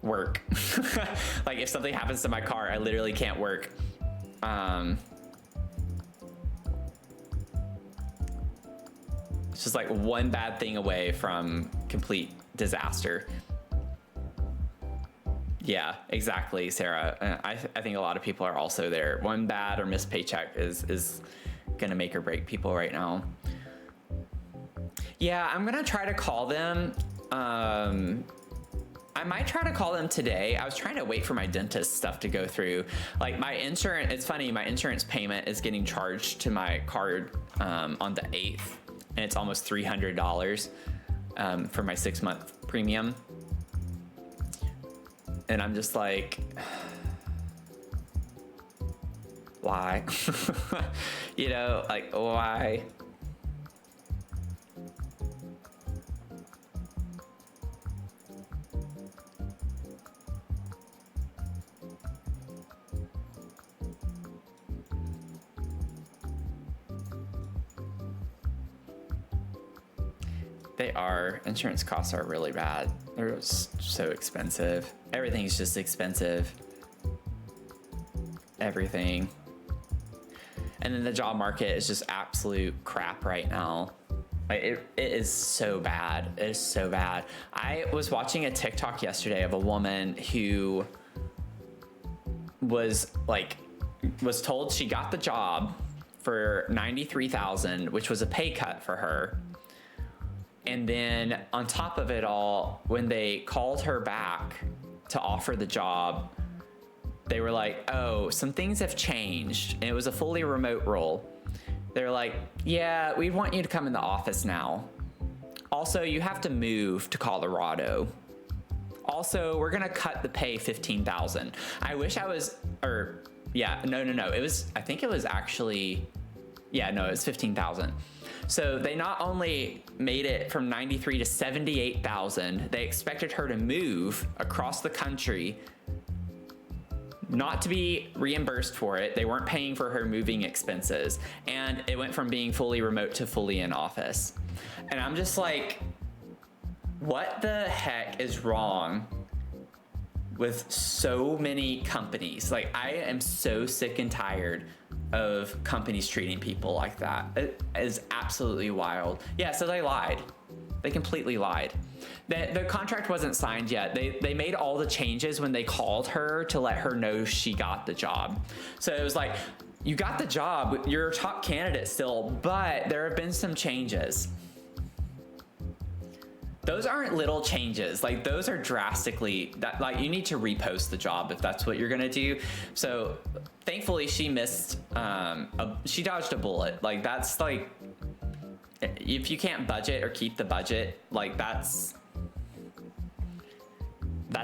work. Like, if something happens to my car, I literally can't work. It's just like one bad thing away from complete disaster. Yeah, exactly, Sarah. I think a lot of people are also there. One bad or missed paycheck is gonna make or break people right now. Yeah, I'm gonna try to call them. I might try to call them today. I was trying to wait for my dentist stuff to go through. Like, my insurance, it's funny, my insurance payment is getting charged to my card on the 8th, and it's almost $300 for my 6-month premium. And I'm just like, why? You know, like, why? They are. Insurance costs are really bad. They're so expensive. Everything's just expensive. Everything. And then the job market is just absolute crap right now. Like it is so bad. It is so bad. I was watching a TikTok yesterday of a woman who was told she got the job for $93,000, which was a pay cut for her. And then on top of it all, when they called her back to offer the job, they were like, oh, some things have changed. And it was a fully remote role. They're like, yeah, we want you to come in the office now. Also, you have to move to Colorado. Also, we're gonna cut the pay $15,000. I wish I was, or yeah, no. It was, I think it was actually, yeah, no, it was 15,000. So they not only made it from 93 to 78,000, they expected her to move across the country, not to be reimbursed for it. They weren't paying for her moving expenses. And it went from being fully remote to fully in office. And I'm just like, what the heck is wrong with so many companies? Like, I am so sick and tired of companies treating people like that. It is absolutely wild. Yeah, so they lied. They completely lied. The contract wasn't signed yet. They made all the changes when they called her to let her know she got the job. So it was like, you got the job, you're a top candidate still, but there have been some changes. Those aren't little changes. Like, those are drastically, that, like, you need to repost the job if that's what you're gonna do. So thankfully she missed, she dodged a bullet. Like, that's like, if you can't budget or keep the budget, like that's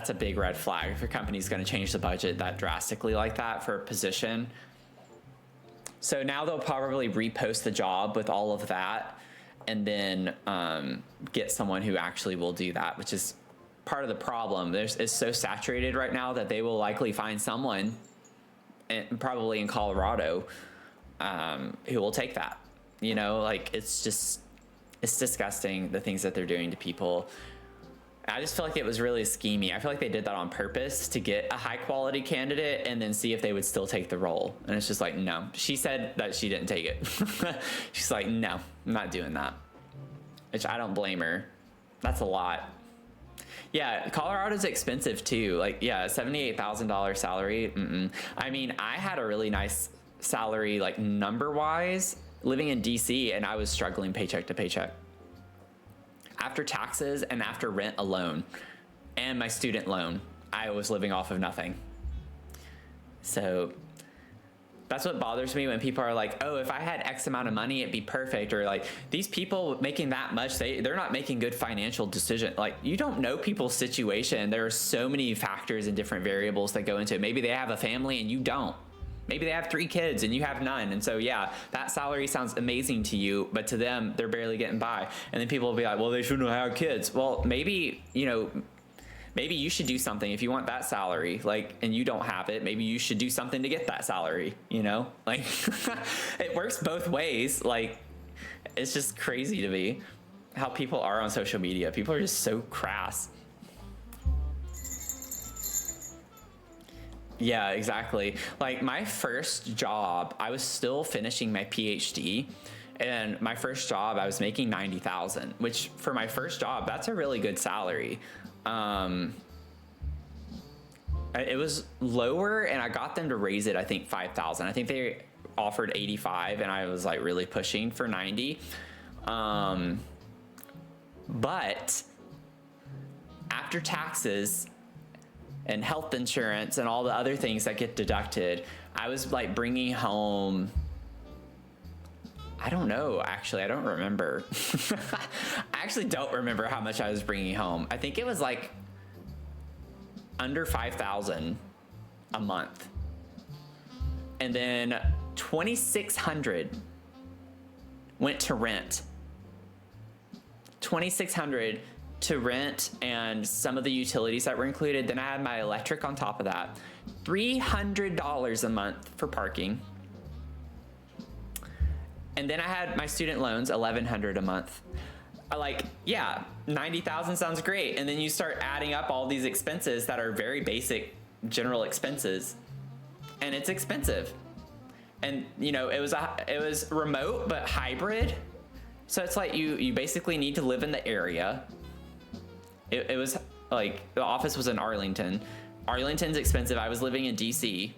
a big red flag if your company's going to change the budget that drastically like that for a position. So now they'll probably repost the job with all of that and then get someone who actually will do that, which is part of the problem. It's so saturated right now that they will likely find someone, and probably in Colorado, who will take that. You know, like, it's disgusting, the things that they're doing to people. I just feel like it was really schemy. I feel like they did that on purpose to get a high quality candidate and then see if they would still take the role. And it's just like, no. She said that she didn't take it. She's like, no, I'm not doing that. Which I don't blame her. That's a lot. Yeah, Colorado's expensive too. Like, yeah, $78,000 salary. I mean, I had a really nice salary, like, number wise, living in DC, and I was struggling paycheck to paycheck. After taxes and after rent alone and my student loan, I was living off of nothing. So that's what bothers me when people are like, oh, if I had X amount of money, it'd be perfect. Or like, these people making that much, they're not making good financial decisions. Like, you don't know people's situation. There are so many factors and different variables that go into it. Maybe they have a family and you don't. Maybe they have 3 kids and you have none. And so, yeah, that salary sounds amazing to you, but to them, they're barely getting by. And then people will be like, well, they shouldn't have had kids. Well, maybe, you know, maybe you should do something if you want that salary, like, and you don't have it. Maybe you should do something to get that salary, you know, like, it works both ways. Like, it's just crazy to me how people are on social media. People are just so crass. Yeah, exactly. Like, my first job, I was still finishing my PhD, and my first job, I was making $90,000, which for my first job, that's a really good salary. It was lower, and I got them to raise it, I think, $5,000. I think they offered 85, and I was like really pushing for 90. But after taxes and health insurance and all the other things that get deducted, I was like bringing home, I don't know, actually, I don't remember. I actually don't remember how much I was bringing home. I think it was like under 5,000 a month. And then 2,600 went to rent. 2,600 to rent and some of the utilities that were included. Then I had my electric on top of that. $300 a month for parking. And then I had my student loans, $1,100 a month. like, yeah, 90,000 sounds great. And then you start adding up all these expenses that are very basic general expenses, and it's expensive. And you know, it was remote but hybrid. So it's like you basically need to live in the area. It was like the office was in Arlington. Arlington's expensive. I was living in DC.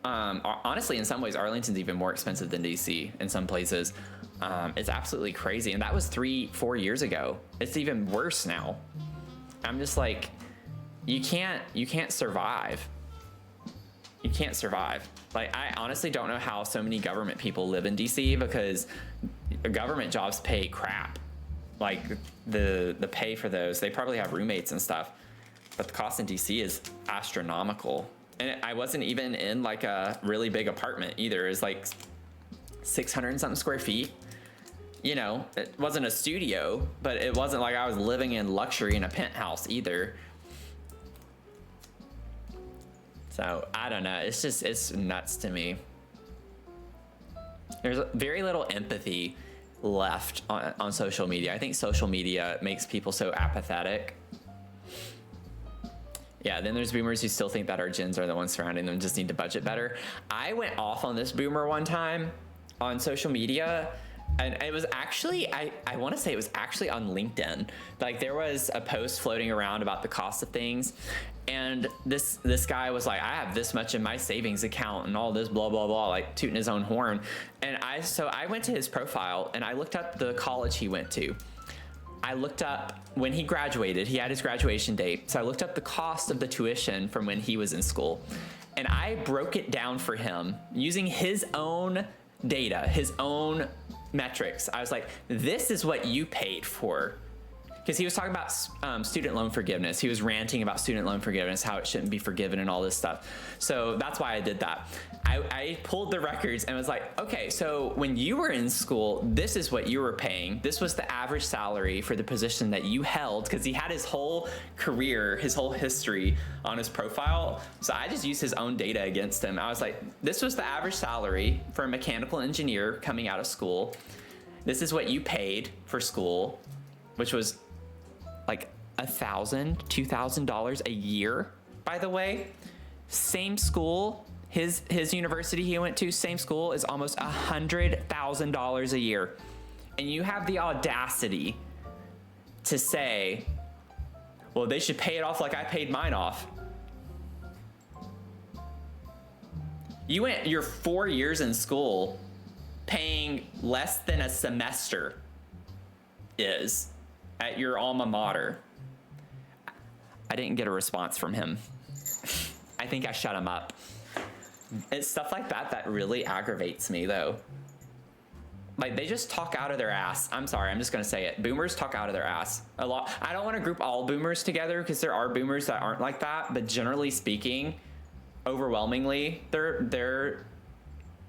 Honestly, in some ways, Arlington's even more expensive than DC in some places. It's absolutely crazy. And that was 3-4 years ago. It's even worse now. I'm just like, you can't survive. You can't survive. Like, I honestly don't know how so many government people live in DC, because government jobs pay crap. Like the pay for those, they probably have roommates and stuff, but the cost in DC is astronomical. And I wasn't even in like a really big apartment either. It was like 600 and something square feet. You know, it wasn't a studio, but it wasn't like I was living in luxury in a penthouse either. So I don't know. It's nuts to me. There's very little empathy left on social media. I think social media makes people so apathetic. Yeah, then there's boomers who still think that our gens are the ones surrounding them, just need to budget better. I went off on this boomer one time on social media, and it was actually, I want to say it was actually on LinkedIn. Like, there was a post floating around about the cost of things, and this guy was like, I have this much in my savings account and all this blah blah blah, like tooting his own horn. And so I went to his profile and I looked up the college he went to. I looked up when he graduated. He had his graduation date, so I looked up the cost of the tuition from when he was in school, and I broke it down for him using his own data, his own metrics. I was like, this is what you paid for. Because he was talking about student loan forgiveness. He was ranting about student loan forgiveness, how it shouldn't be forgiven and all this stuff. So that's why I did that. I pulled the records and was like, okay, so when you were in school, this is what you were paying. This was the average salary for the position that you held, because he had his whole career, his whole history on his profile. So I just used his own data against him. I was like, this was the average salary for a mechanical engineer coming out of school. This is what you paid for school, which was like $1,000, $2,000 a year, by the way. Same school, his university he went to, same school, is almost $100,000 a year. And you have the audacity to say, well, they should pay it off like I paid mine off. You went your 4 years in school paying less than a semester is at your alma mater. I didn't get a response from him. I think I shut him up. It's stuff like that really aggravates me, though. Like, they just talk out of their ass. I'm sorry, I'm just gonna say it. Boomers talk out of their ass a lot. I don't want to group all boomers together, because there are boomers that aren't like that, but generally speaking, overwhelmingly, their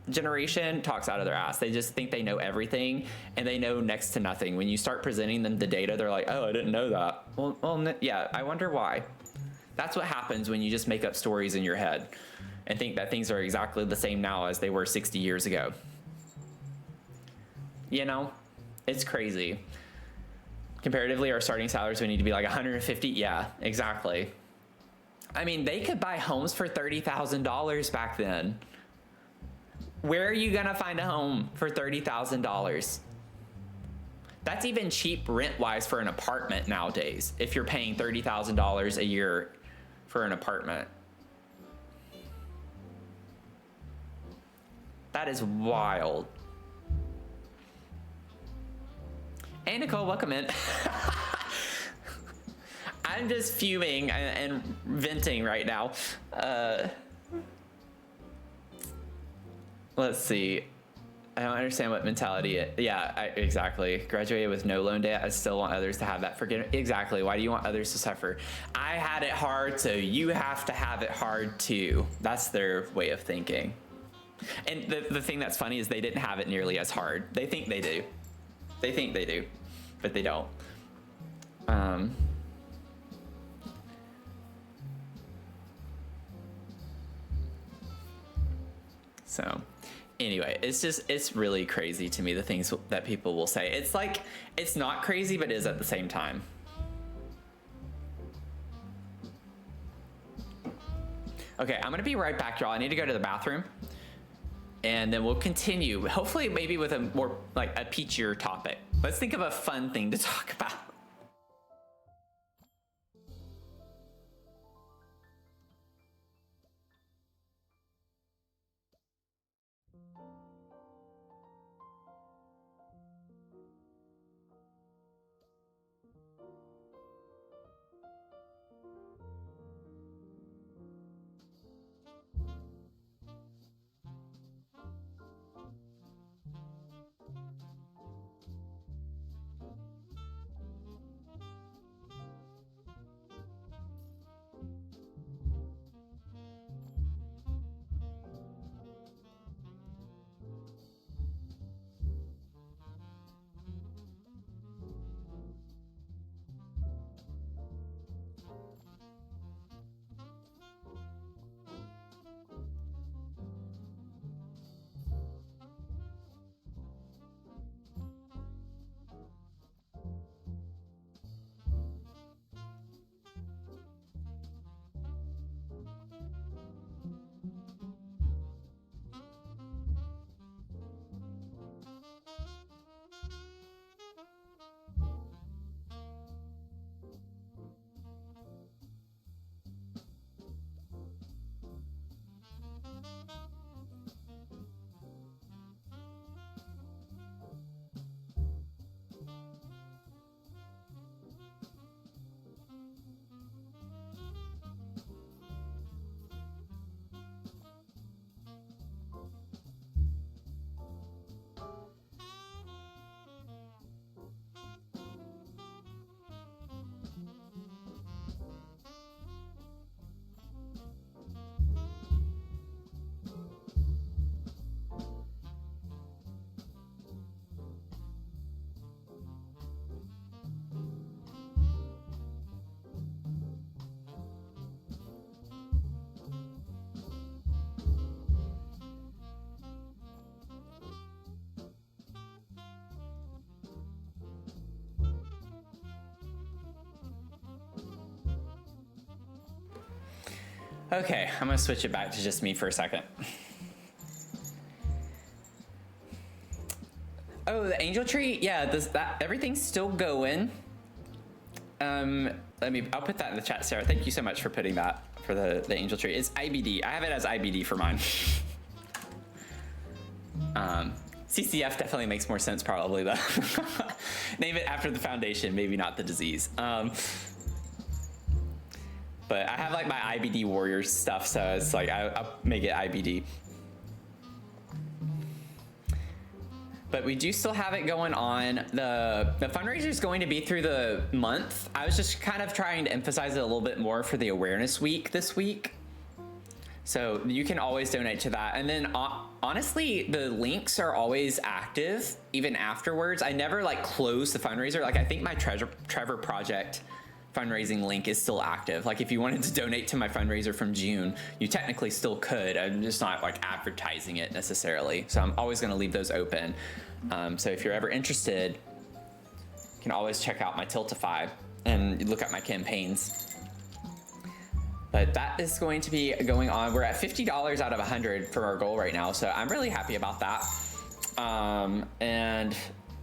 generation talks out of their ass. They just think they know everything, and they know next to nothing. When you start presenting them the data, they're like, oh, I didn't know that. Well, yeah, I wonder why. That's what happens when you just make up stories in your head and think that things are exactly the same now as they were 60 years ago. You know, it's crazy. Comparatively, our starting salaries would need to be like 150. Yeah, exactly. I mean, they could buy homes for $30,000 back then. Where are you gonna find a home for $30,000? That's even cheap rent-wise for an apartment nowadays, if you're paying $30,000 a year for an apartment. That is wild. Hey, Nicole, welcome in. I'm just fuming and venting right now. Let's see. I don't understand what mentality it. Yeah, exactly. Graduated with no loan debt. I still want others to have that forgiveness. Exactly. Why do you want others to suffer? I had it hard, so you have to have it hard too. That's their way of thinking. And the thing that's funny is they didn't have it nearly as hard. They think they do. They think they do, but they don't. So Anyway, it's really crazy to me, the things that people will say. It's like, it's not crazy, but is at the same time. Okay, I'm gonna be right back, y'all. I need to go to the bathroom, and then we'll continue, hopefully maybe with a more, like, a peachier topic. Let's think of a fun thing to talk about. Okay, I'm gonna switch it back to just me for a second. Oh, the angel tree? Yeah, everything's still going. I'll put that in the chat, Sarah. Thank you so much for putting that for the angel tree. It's IBD. I have it as IBD for mine. CCF definitely makes more sense probably though. Name it after the foundation, maybe not the disease. But I have like my IBD Warriors stuff, so it's like I'll make it IBD. But we do still have it going on. The fundraiser is going to be through the month. I was just kind of trying to emphasize it a little bit more for the awareness week this week. So you can always donate to that. And then honestly, the links are always active even afterwards. I never like close the fundraiser. Like I think my Trevor Project fundraising link is still active. Like if you wanted to donate to my fundraiser from June, you technically still could. I'm just not like advertising it necessarily. So I'm always gonna leave those open. So if you're ever interested, you can always check out my Tiltify and look at my campaigns. But that is going to be going on. We're at $50 out of 100 for our goal right now. So I'm really happy about that. And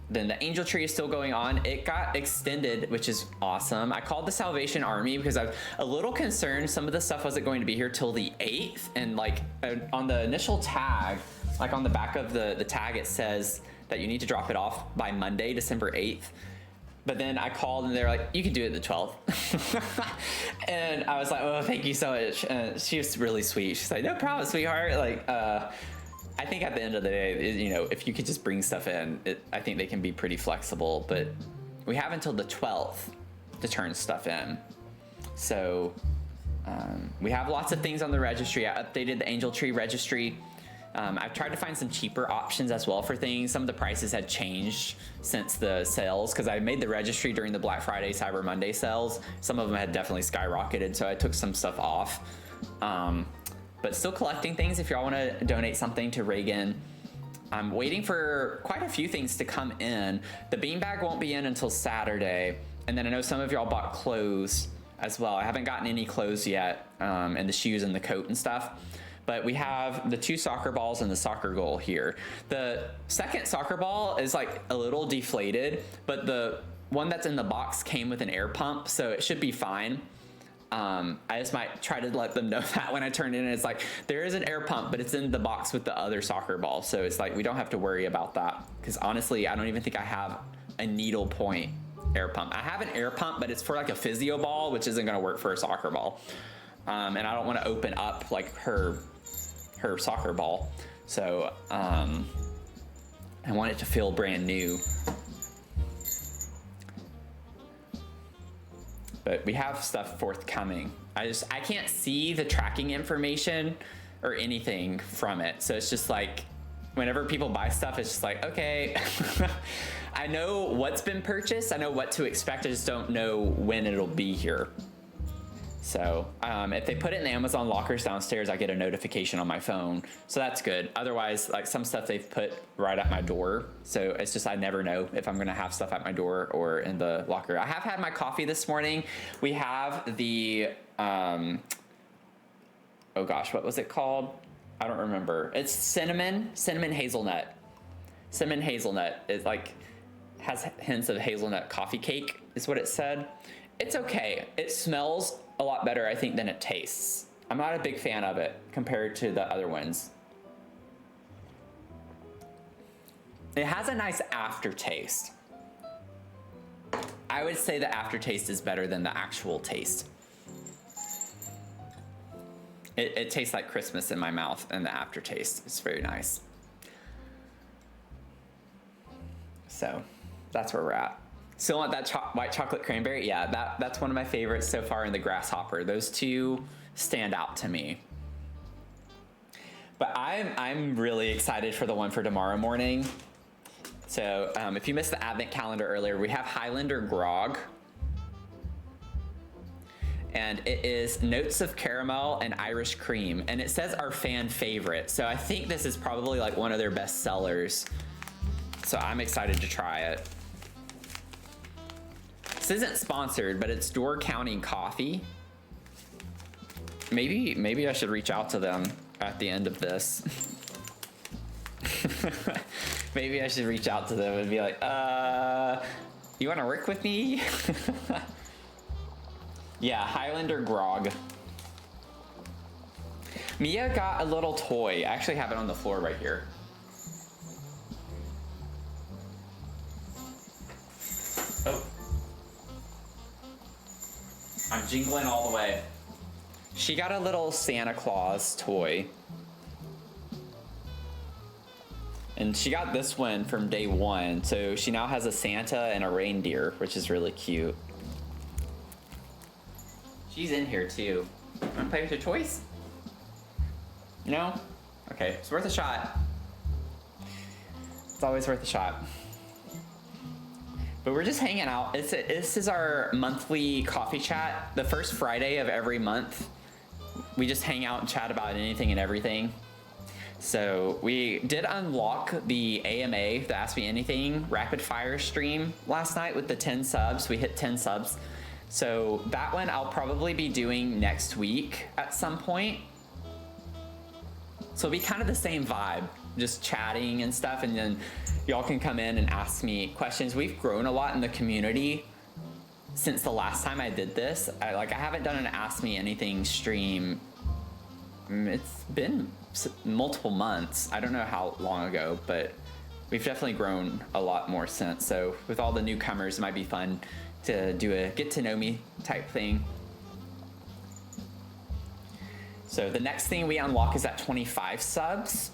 then the angel tree is still going on. It got extended, which is awesome. I called the Salvation Army because I'm a little concerned some of the stuff wasn't going to be here till the 8th. And like on the initial tag, like on the back of the tag, it says that you need to drop it off by Monday, December 8th. But then I called and they're like, you can do it the 12th. And I was like, oh, thank you so much. And she was really sweet. She's like, no problem, sweetheart. Like, I think at the end of the day, you know, if you could just bring stuff in, I think they can be pretty flexible. But we have until the 12th to turn stuff in. So we have lots of things on the registry. I updated the Angel Tree registry. I've tried to find some cheaper options as well for things. Some of the prices had changed since the sales because I made the registry during the Black Friday, Cyber Monday sales. Some of them had definitely skyrocketed, so I took some stuff off. But still collecting things if y'all want to donate something to Reagan. I'm waiting for quite a few things to come in. The beanbag won't be in until Saturday. And then I know some of y'all bought clothes as well. I haven't gotten any clothes yet, and the shoes and the coat and stuff. But we have the 2 soccer balls and the soccer goal here. The second soccer ball is like a little deflated, but the one that's in the box came with an air pump, so it should be fine. I just might try to let them know that when I turn it in. It's like, there is an air pump, but it's in the box with the other soccer ball. So it's like, we don't have to worry about that. Because honestly, I don't even think I have a needle point air pump. I have an air pump, but it's for like a physio ball, which isn't going to work for a soccer ball. And I don't want to open up like her soccer ball. So I want it to feel brand new. But we have stuff forthcoming. I can't see the tracking information or anything from it. So it's just like, whenever people buy stuff, it's just like, okay, I know what's been purchased. I know what to expect. I just don't know when it'll be here. So if they put it in the Amazon lockers downstairs, I get a notification on my phone. So that's good. Otherwise, like some stuff they've put right at my door. So it's just, I never know if I'm gonna have stuff at my door or in the locker. I have had my coffee this morning. We have the, oh gosh, what was it called? I don't remember. It's cinnamon hazelnut. Cinnamon hazelnut. It like has hints of hazelnut coffee cake is what it said. It's okay. It smells a lot better, I think, than it tastes. I'm not a big fan of it compared to the other ones. It has a nice aftertaste. I would say the aftertaste is better than the actual taste. It tastes like Christmas in my mouth, and the aftertaste is very nice. So that's where we're at. Still want that white chocolate cranberry? Yeah, that's one of my favorites so far in the grasshopper. Those two stand out to me. But I'm really excited for the one for tomorrow morning. So if you missed the advent calendar earlier, we have Highlander Grog. And it is notes of caramel and Irish cream. And it says our fan favorite. So I think this is probably like one of their best sellers. So I'm excited to try it. This isn't sponsored, but it's Door County Coffee. Maybe I should reach out to them at the end of this. Maybe I should reach out to them and be like, you want to work with me? Yeah, Highlander Grog. Mia got a little toy. I actually have it on the floor right here. Oh. I'm jingling all the way. She got a little Santa Claus toy. And she got this one from day one. So she now has a Santa and a reindeer, which is really cute. She's in here too. Wanna play with your toys? No? Okay, it's worth a shot. It's always worth a shot. But we're just hanging out. This is our monthly coffee chat. The first Friday of every month, we just hang out and chat about anything and everything. So we did unlock the AMA, the Ask Me Anything rapid fire stream last night with the 10 subs. We hit 10 subs. So that one I'll probably be doing next week at some point. So it'll be kind of the same vibe, just chatting and stuff, and then y'all can come in and ask me questions. We've grown a lot in the community since the last time I did this. I haven't done an Ask Me Anything stream. It's been multiple months. I don't know how long ago, but we've definitely grown a lot more since. So with all the newcomers, it might be fun to do a get to know me type thing. So the next thing we unlock is at 25 subs.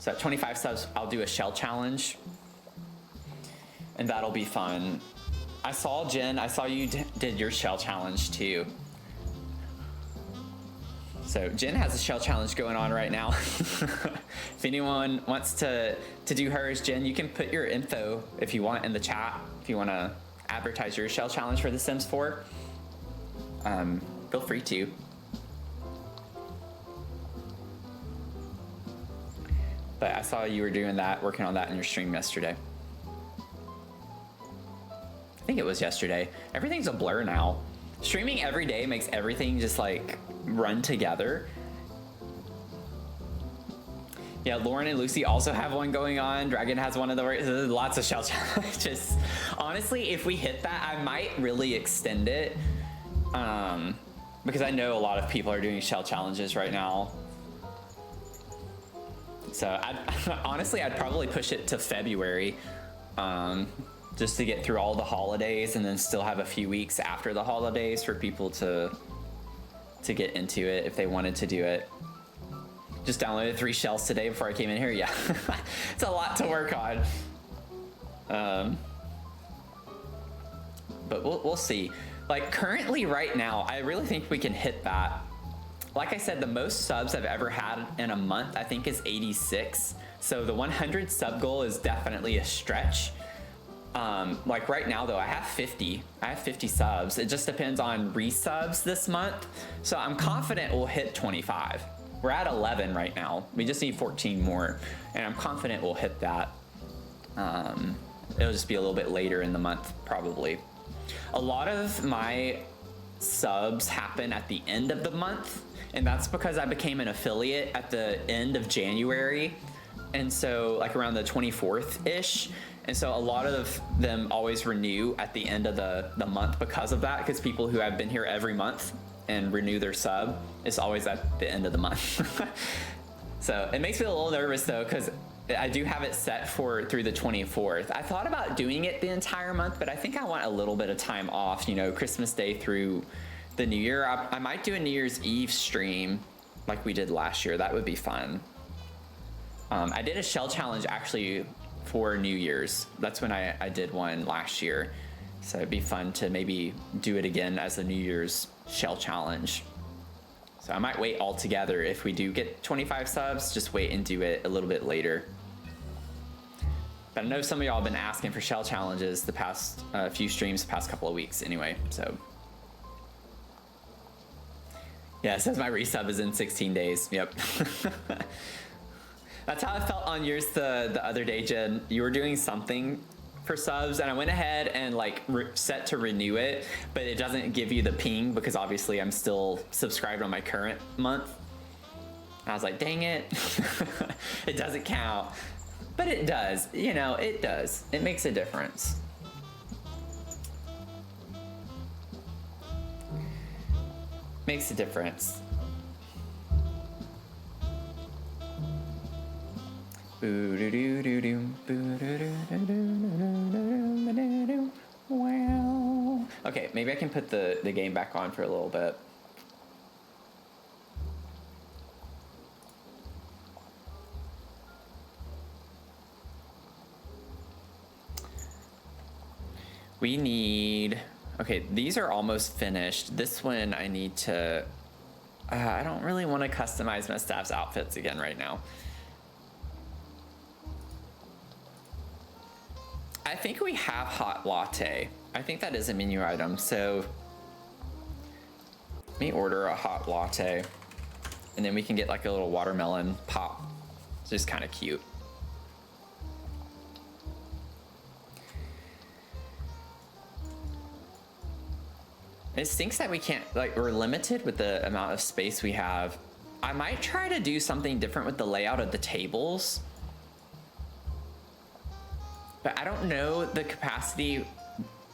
So at 25 subs, I'll do a shell challenge, and that'll be fun. I saw Jen, I saw you did your shell challenge too. So Jen has a shell challenge going on right now. If anyone wants to do hers, Jen, you can put your info if you want in the chat, if you want to advertise your shell challenge for The Sims 4. Feel free to. But I saw you were doing that, working on that in your stream yesterday. I think it was yesterday. Everything's a blur now. Streaming every day makes everything just like run together. Yeah, Lauren and Lucy also have one going on. Dragon has one of the lots of shell challenges. Honestly, if we hit that, I might really extend it. Because I know a lot of people are doing shell challenges right now. So honestly, I'd probably push it to February. Just to get through all the holidays and then still have a few weeks after the holidays for people to get into it if they wanted to do it. Just downloaded 3 shells today before I came in here. Yeah, it's a lot to work on. But we'll see. Like currently right now, I really think we can hit that. Like I said, the most subs I've ever had in a month, I think is 86. So the 100 sub goal is definitely a stretch. Like right now though, I have 50 subs. It just depends on resubs this month. So I'm confident we'll hit 25. We're at 11 right now. We just need 14 more and I'm confident we'll hit that. It'll just be a little bit later in the month, probably. A lot of my subs happen at the end of the month, and that's because I became an affiliate at the end of January. And so like around the 24th-ish. And so a lot of them always renew at the end of the month because of that, because people who have been here every month and renew their sub, it's always at the end of the month. So it makes me a little nervous though, because I do have it set for through the 24th. I thought about doing it the entire month, but I think I want a little bit of time off, you know, Christmas Day through the New Year. I might do a New Year's Eve stream like we did last year. That would be fun. I did a shell challenge actually for New Year's. That's when I did one last year. So it'd be fun to maybe do it again as a New Year's shell challenge. So I might wait altogether if we do get 25 subs, just wait and do it a little bit later. But I know some of y'all have been asking for shell challenges the past few streams, the past couple of weeks anyway, so. Yeah, it says my resub is in 16 days, yep. That's how I felt on yours the other day, Jen. You were doing something for subs and I went ahead and like set to renew it, but it doesn't give you the ping because obviously I'm still subscribed on my current month. And I was like, dang it. It doesn't count, but it does, you know, it does. It makes a difference. Makes a difference. Wow. Okay, maybe I can put the game back on for a little bit. We need, okay, these are almost finished. This one I need to, I don't really want to customize my staff's outfits again right now. I think we have hot latte. I think that is a menu item. So let me order a hot latte and then we can get like a little watermelon pop. It's just kind of cute. It stinks that we can't, like we're limited with the amount of space we have. I might try to do something different with the layout of the tables. But I don't know the capacity,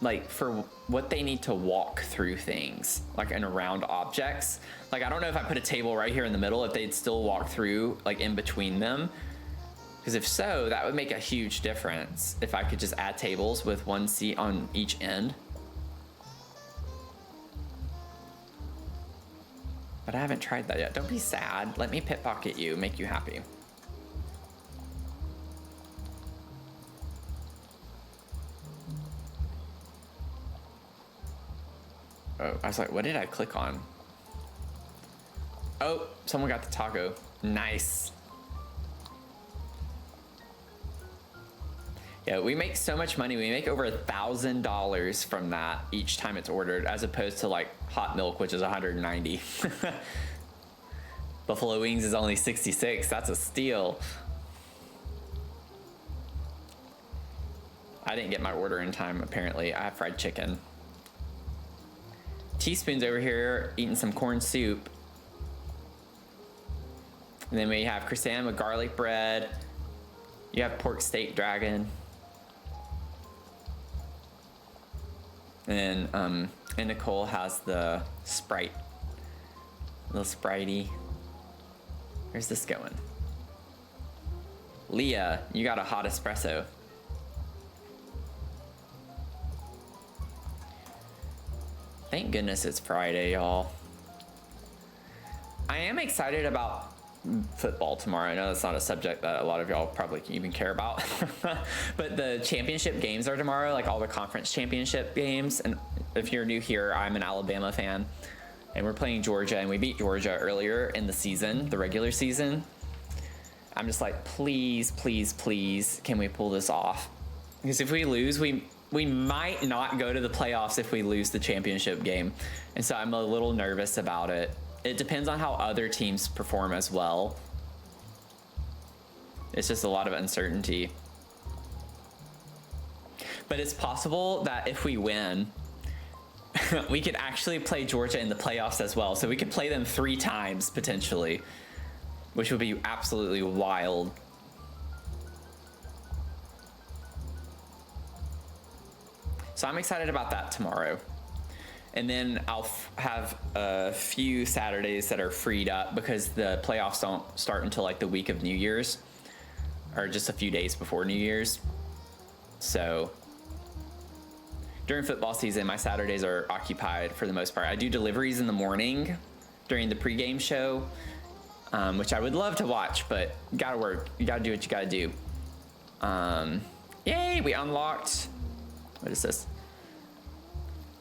like for what they need to walk through things, like and around objects. Like I don't know if I put a table right here in the middle, if they'd still walk through like in between them. Because if so, that would make a huge difference if I could just add tables with one seat on each end. But I haven't tried that yet. Don't be sad. Let me pickpocket you, make you happy. Oh, I was like, what did I click on? Oh, someone got the taco. Nice. Yeah, we make so much money. We make over $1,000 from that each time it's ordered, as opposed to like hot milk, which is 190. Buffalo wings is only 66. That's a steal. I didn't get my order in time, apparently. I have fried chicken. Teaspoon's over here eating some corn soup. And then we have Chrysanthemum with garlic bread. You have pork steak dragon. And Nicole has the Sprite. Little Spritey. Where's this going? Leah, you got a hot espresso. Thank goodness it's Friday, y'all. I am excited about football tomorrow. I know that's not a subject that a lot of y'all probably even care about. But the championship games are tomorrow, like all the conference championship games. And if you're new here, I'm an Alabama fan. And we're playing Georgia, and we beat Georgia earlier in the season, the regular season. I'm just like, please, please, please, can we pull this off? Because if we lose, we might not go to the playoffs if we lose the championship game. And so I'm a little nervous about it. It depends on how other teams perform as well. It's just a lot of uncertainty. But it's possible that if we win, we could actually play Georgia in the playoffs as well. So we could play them 3 times potentially, which would be absolutely wild. So I'm excited about that tomorrow. And then I'll have a few Saturdays that are freed up because the playoffs don't start until like the week of New Year's, or just a few days before New Year's. So during football season, my Saturdays are occupied for the most part. I do deliveries in the morning during the pregame show, which I would love to watch, but you gotta work. You gotta do what you gotta do. Yay, we unlocked. What is this?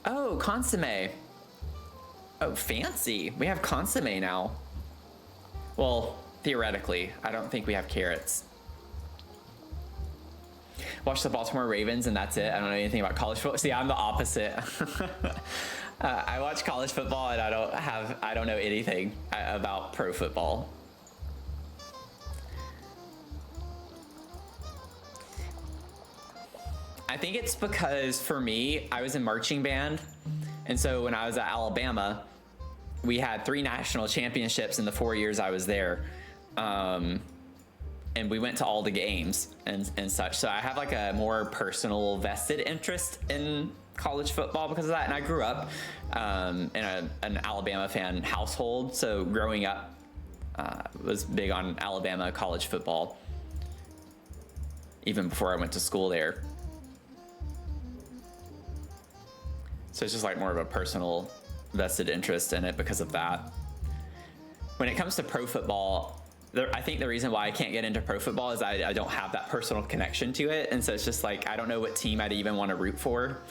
Oh, consomme. Oh, fancy. We have consomme now. Well, theoretically, I don't think we have carrots. Watch the Baltimore Ravens and that's it. I don't know anything about college football. See, I'm the opposite. I watch college football and I don't know anything about pro football. I think it's because for me, I was in marching band. And so when I was at Alabama, we had 3 national championships in the 4 years I was there. And we went to all the games and such. So I have like a more personal vested interest in college football because of that. And I grew up in an Alabama fan household. So growing up was big on Alabama college football, even before I went to school there. So it's just like more of a personal vested interest in it because of that. When it comes to pro football, I think the reason why I can't get into pro football is I don't have that personal connection to it. And so it's just like, I don't know what team I'd even want to root for.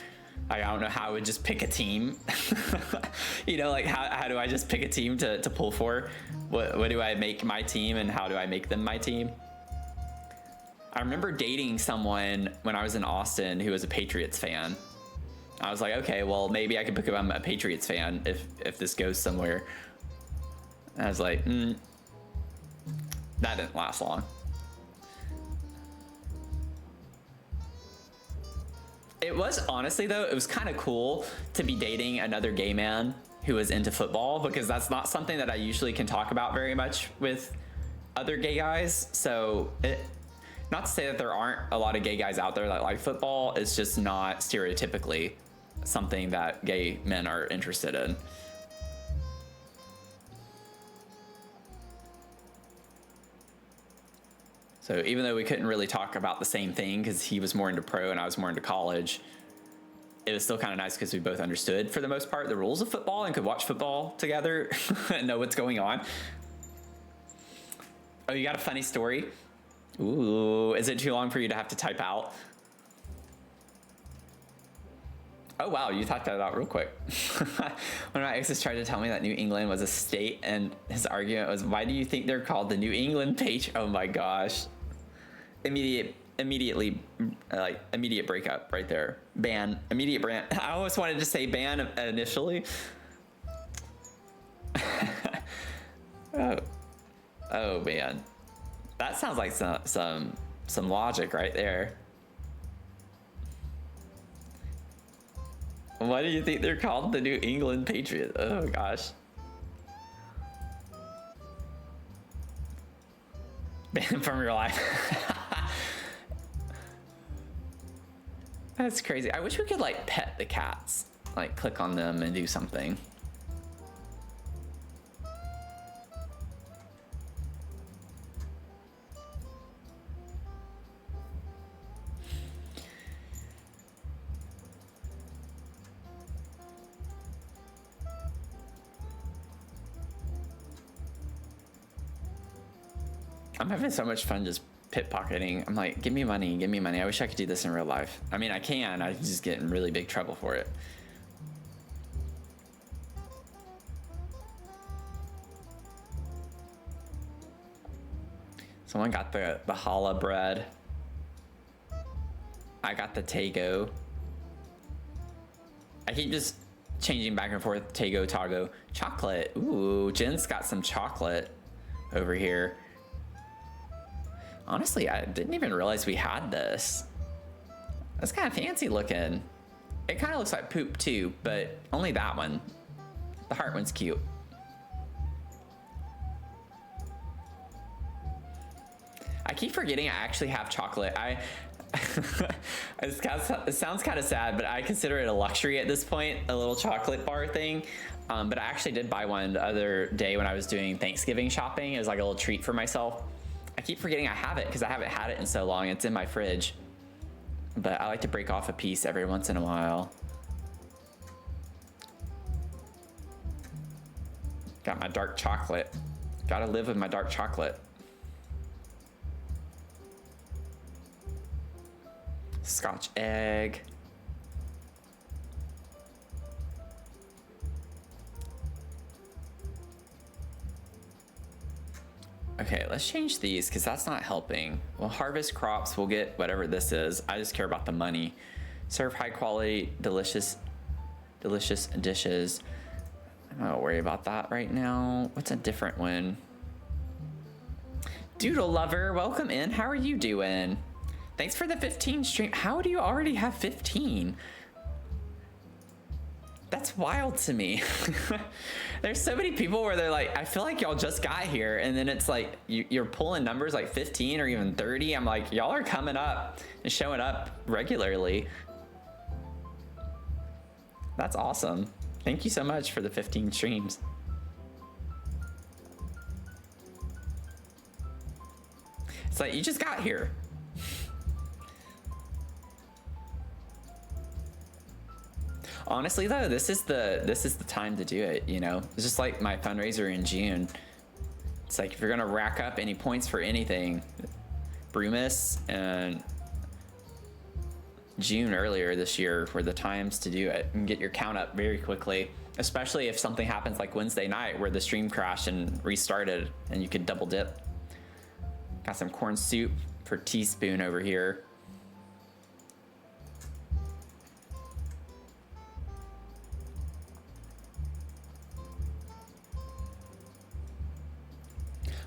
I don't know how I would just pick a team. You know, like how do I just pick a team to pull for? What do I make my team and how do I make them my team? I remember dating someone when I was in Austin who was a Patriots fan. I was like, okay, well, maybe I could become a Patriots fan if this goes somewhere. And I was like, that didn't last long. It was, honestly though, it was kind of cool to be dating another gay man who was into football, because that's not something that I usually can talk about very much with other gay guys. So not to say that there aren't a lot of gay guys out there that like football, it's just not stereotypically something that gay men are interested in. So even though we couldn't really talk about the same thing because he was more into pro and I was more into college, it was still kind of nice because we both understood, for the most part, the rules of football and could watch football together and know what's going on. Oh, you got a funny story? Ooh, is it too long for you to have to type out? Oh, wow, you typed that out real quick. One of my exes tried to tell me that New England was a state, and his argument was, why do you think they're called the New England Patriots? Oh my gosh. Immediate breakup right there. Ban, immediate ban. I almost wanted to say ban initially. Oh man. That sounds like some logic right there. Why do you think they're called the New England Patriots? Oh gosh. Ban from your life. That's crazy. I wish we could like pet the cats. Like click on them and do something. I'm having so much fun just pickpocketing. I'm like, give me money, give me money. I wish I could do this in real life. I mean, I can. I just get in really big trouble for it. Someone got the challah bread. I got the Tago. I keep just changing back and forth. Tago, Tago. Chocolate. Ooh, Jen's got some chocolate over here. Honestly, I didn't even realize we had this. That's kind of fancy looking. It kind of looks like poop too, but only that one. The heart one's cute. I keep forgetting I actually have chocolate. It sounds kind of sad, but I consider it a luxury at this point, a little chocolate bar thing. But I actually did buy one the other day when I was doing Thanksgiving shopping. It was like a little treat for myself. I keep forgetting I have it because I haven't had it in so long. It's in my fridge. But I like to break off a piece every once in a while. Got my dark chocolate. Gotta live with my dark chocolate. Scotch egg. Okay, let's change these because that's not helping. We'll harvest crops, we'll get whatever this is. I just care about the money. Serve high quality, delicious dishes. I'm not worried about that right now. What's a different one? Doodle Lover, welcome in. How are you doing? Thanks for the 15 stream. How do you already have 15? That's wild to me. There's so many people where they're like, I feel like y'all just got here, and then it's like you're pulling numbers like 15 or even 30. I'm like, y'all are coming up and showing up regularly. That's awesome. Thank you so much for the 15 streams. It's like you just got here. Honestly though, this is the time to do it, you know? It's just like my fundraiser in June. It's like if you're gonna rack up any points for anything, Brumus and June earlier this year were the times to do it and get your count up very quickly, especially if something happens like Wednesday night where the stream crashed and restarted and you could double dip. Got some corn soup for Teaspoon over here.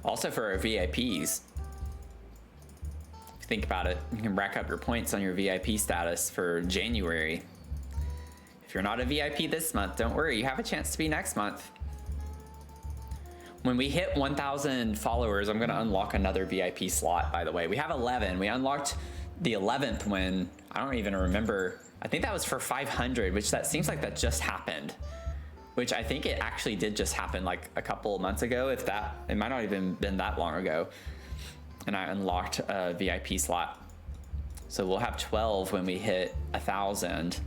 Also for our VIPs, if you think about it, you can rack up your points on your VIP status for January. If you're not a VIP this month, don't worry, you have a chance to be next month. When we hit 1,000 followers, I'm gonna unlock another VIP slot, by the way. We have 11, we unlocked the 11th when, I don't even remember, I think that was for 500, which that seems like that just happened. Which I think it actually did just happen like a couple of months ago, if that, it might not even been that long ago. And I unlocked a VIP slot. So we'll have 12 when we hit 1,000.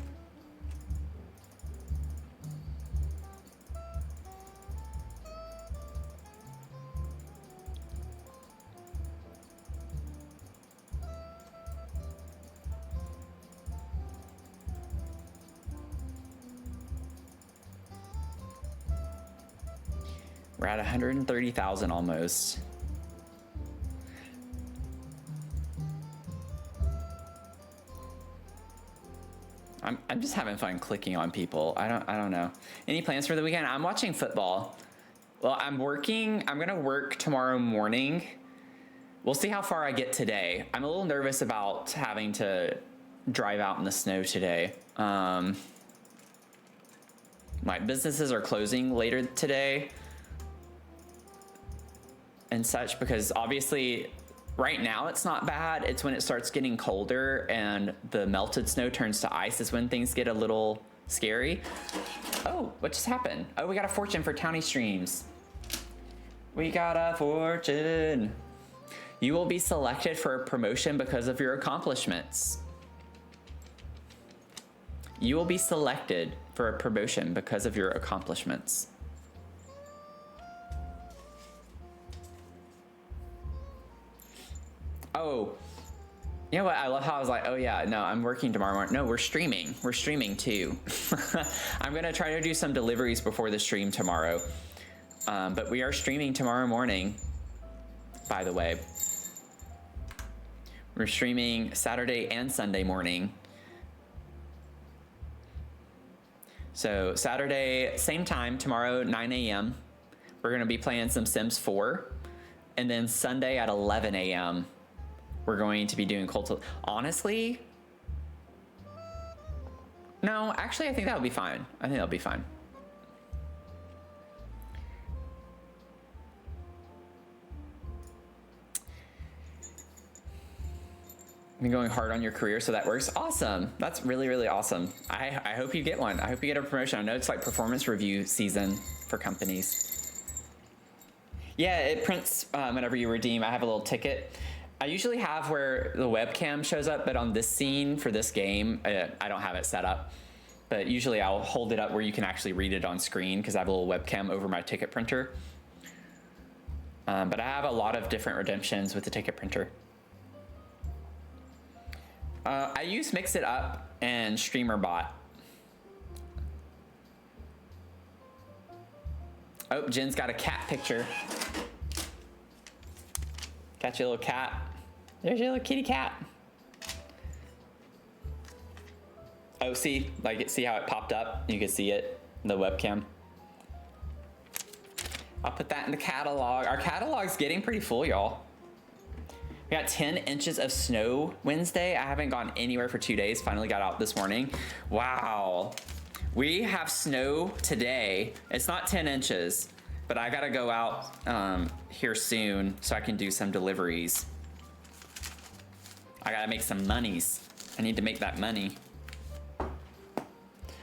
We're at 130,000 almost. I'm just having fun clicking on people. I don't know. Any plans for the weekend? I'm watching football. Well, I'm gonna work tomorrow morning. We'll see how far I get today. I'm a little nervous about having to drive out in the snow today. like businesses are closing later today and such, because obviously right now it's not bad. It's when it starts getting colder and the melted snow turns to ice is when things get a little scary. Oh, what just happened? Oh, we got a fortune for Townie Streams. We got a fortune. You will be selected for a promotion because of your accomplishments. You will be selected for a promotion because of your accomplishments. Oh, you know what? I love how I was like, oh yeah, no, I'm working tomorrow morning. No, we're streaming. We're streaming too. I'm gonna try to do some deliveries before the stream tomorrow. But we are streaming tomorrow morning, by the way. We're streaming Saturday and Sunday morning. So Saturday, same time, tomorrow, 9 a.m. We're gonna be playing some Sims 4. And then Sunday at 11 a.m. we're going to be doing honestly, no, actually, I think that'll be fine. I think that'll be fine. Been going hard on your career, so that works. Awesome. That's really, really awesome. I hope you get one. I hope you get a promotion. I know it's like performance review season for companies. Yeah, it prints whenever you redeem. I have a little ticket. I usually have where the webcam shows up, but on this scene for this game, I don't have it set up. But usually I'll hold it up where you can actually read it on screen because I have a little webcam over my ticket printer. But I have a lot of different redemptions with the ticket printer. I use Mix It Up and StreamerBot. Oh, Jen's got a cat picture. Got your little cat. There's your little kitty cat. Oh, see how it popped up? You can see it in the webcam. I'll put that in the catalog. Our catalog's getting pretty full, y'all. We got 10 inches of snow Wednesday. I haven't gone anywhere for 2 days. Finally got out this morning. Wow. We have snow today. It's not 10 inches, but I gotta go out here soon so I can do some deliveries. I gotta make some monies. I need to make that money.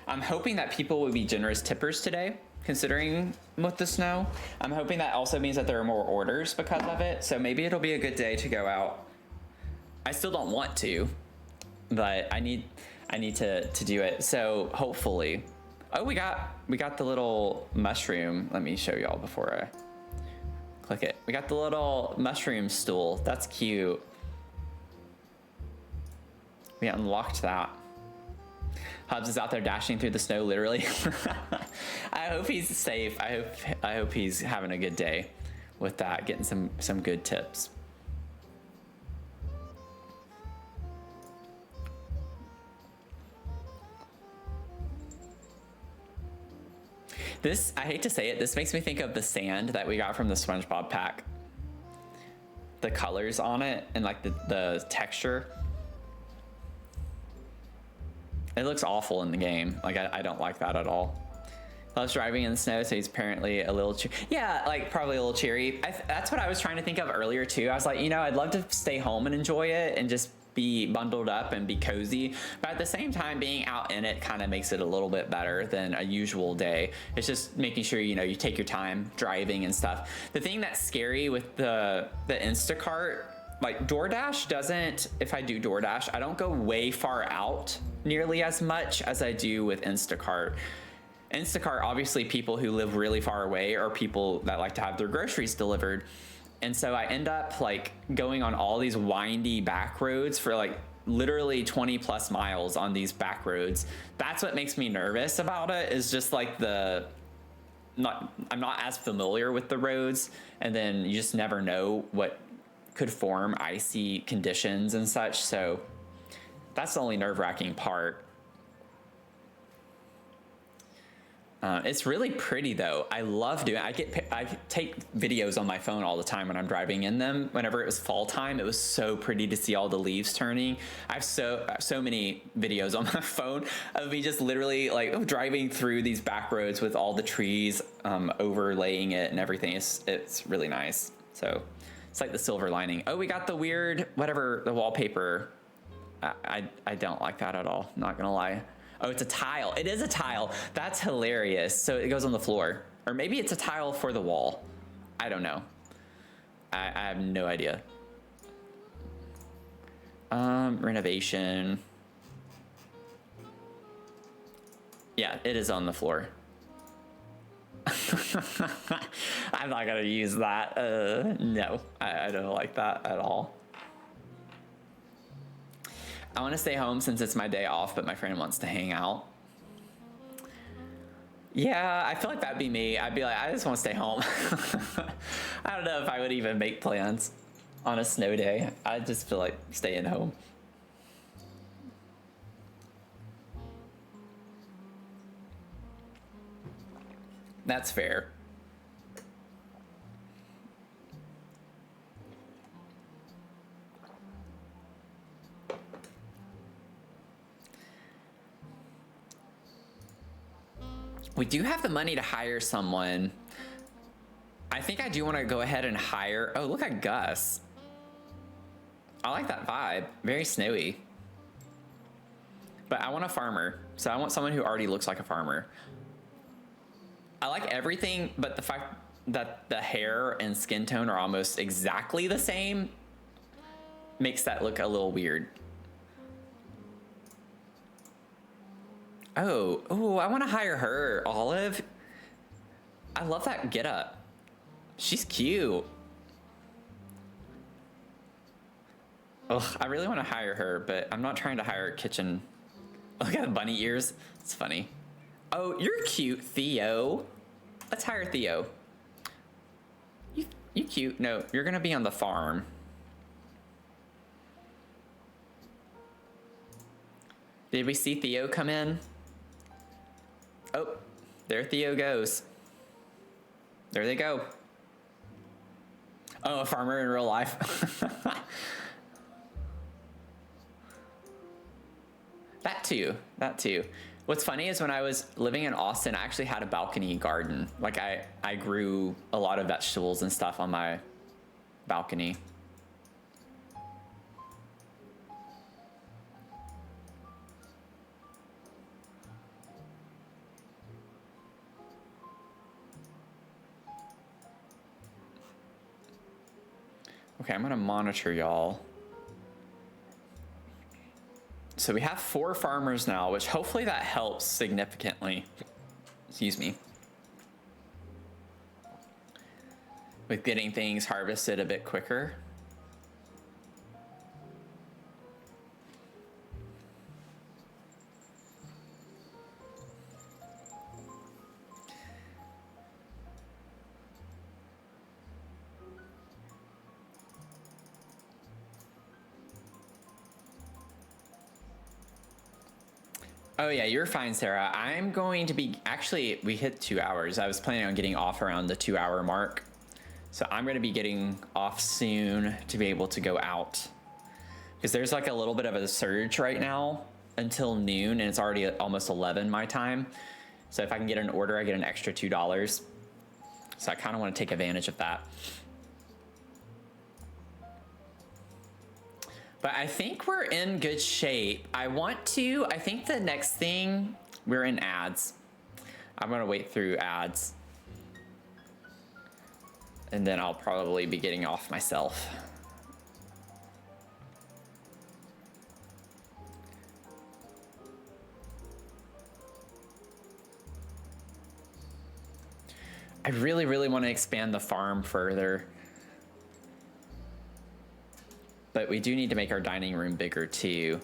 I'm hoping that people will be generous tippers today, considering with the snow. I'm hoping that also means that there are more orders because of it. So maybe it'll be a good day to go out. I still don't want to, but I need to do it. So hopefully. Oh, we got the little mushroom. Let me show y'all before I click it. We got the little mushroom stool. That's cute. We unlocked that. Hubs is out there dashing through the snow, literally. I hope he's safe. I hope he's having a good day with that, getting some good tips. This, I hate to say it, this makes me think of the sand that we got from the SpongeBob pack. The colors on it and like the texture. It looks awful in the game. Like, I don't like that at all. Loves driving in the snow, so he's apparently a little yeah, like probably a little cheery. That's what I was trying to think of earlier too. I was like, you know, I'd love to stay home and enjoy it and just be bundled up and be cozy. But at the same time, being out in it kind of makes it a little bit better than a usual day. It's just making sure, you know, you take your time driving and stuff. The thing that's scary with the Instacart, like DoorDash doesn't, if I do DoorDash, I don't go way far out nearly as much as I do with Instacart. Instacart, obviously people who live really far away are people that like to have their groceries delivered. And so I end up like going on all these windy back roads for like literally 20 plus miles on these back roads. That's what makes me nervous about it, is just like I'm not as familiar with the roads, and then you just never know what could form icy conditions and such. So that's the only nerve-wracking part. It's really pretty though. I love doing it. I take videos on my phone all the time when I'm driving in them. Whenever it was fall time, it was so pretty to see all the leaves turning. I have so many videos on my phone of me just literally like driving through these back roads with all the trees overlaying it and everything. It's really nice. So it's like the silver lining. Oh, we got the weird whatever, the wallpaper. I don't like that at all. Not gonna lie. Oh, it's a tile. It is a tile. That's hilarious. So it goes on the floor. Or maybe it's a tile for the wall. I don't know. I have no idea. Renovation. Yeah, it is on the floor. I'm not gonna use that. No, I don't like that at all. I want to stay home since it's my day off, but my friend wants to hang out. Yeah, I feel like that'd be me. I'd be like, I just want to stay home. I don't know if I would even make plans on a snow day. I just feel like staying home. That's fair. We do have the money to hire someone. I think I do want to go ahead and hire. Oh, look at Gus. I like that vibe. Very snowy. But I want a farmer. So I want someone who already looks like a farmer. I like everything, but the fact that the hair and skin tone are almost exactly the same makes that look a little weird. Oh, I want to hire her, Olive. I love that getup. She's cute. Ugh, I really want to hire her, but I'm not trying to hire a kitchen. Look at the bunny ears. It's funny. Oh, you're cute, Theo. Let's hire Theo. You cute. No, you're gonna be on the farm. Did we see Theo come in? Oh, there Theo goes. There they go. Oh, a farmer in real life. That too. What's funny is when I was living in Austin, I actually had a balcony garden. Like I grew a lot of vegetables and stuff on my balcony. Okay, I'm gonna monitor y'all. So we have 4 farmers now, which hopefully that helps significantly. Excuse me. With getting things harvested a bit quicker. Oh yeah, you're fine, Sarah. I'm going to be, actually, we hit 2 hours. I was planning on getting off around the 2-hour mark. So I'm going to be getting off soon to be able to go out. Because there's like a little bit of a surge right now until noon, and it's already almost 11 my time. So if I can get an order, I get an extra $2. So I kind of want to take advantage of that. But I think we're in good shape. I think the next thing, we're in ads. I'm gonna wait through ads. And then I'll probably be getting off myself. I really, really want to expand the farm further. But we do need to make our dining room bigger too.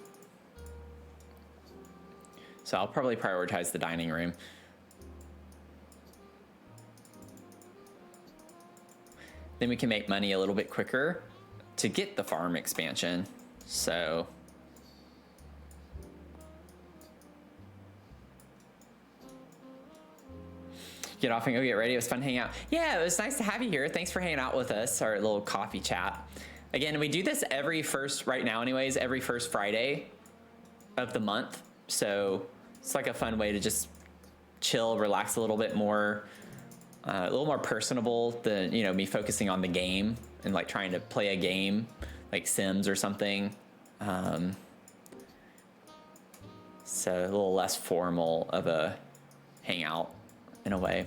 So I'll probably prioritize the dining room. Then we can make money a little bit quicker to get the farm expansion. So get off and go get ready. It was fun hanging out. Yeah, it was nice to have you here. Thanks for hanging out with us, our little coffee chat. Again, we do this every first, right now anyways, every first Friday of the month. So it's like a fun way to just chill, relax a little bit more, a little more personable than, you know, me focusing on the game and like trying to play a game like Sims or something. So a little less formal of a hangout in a way.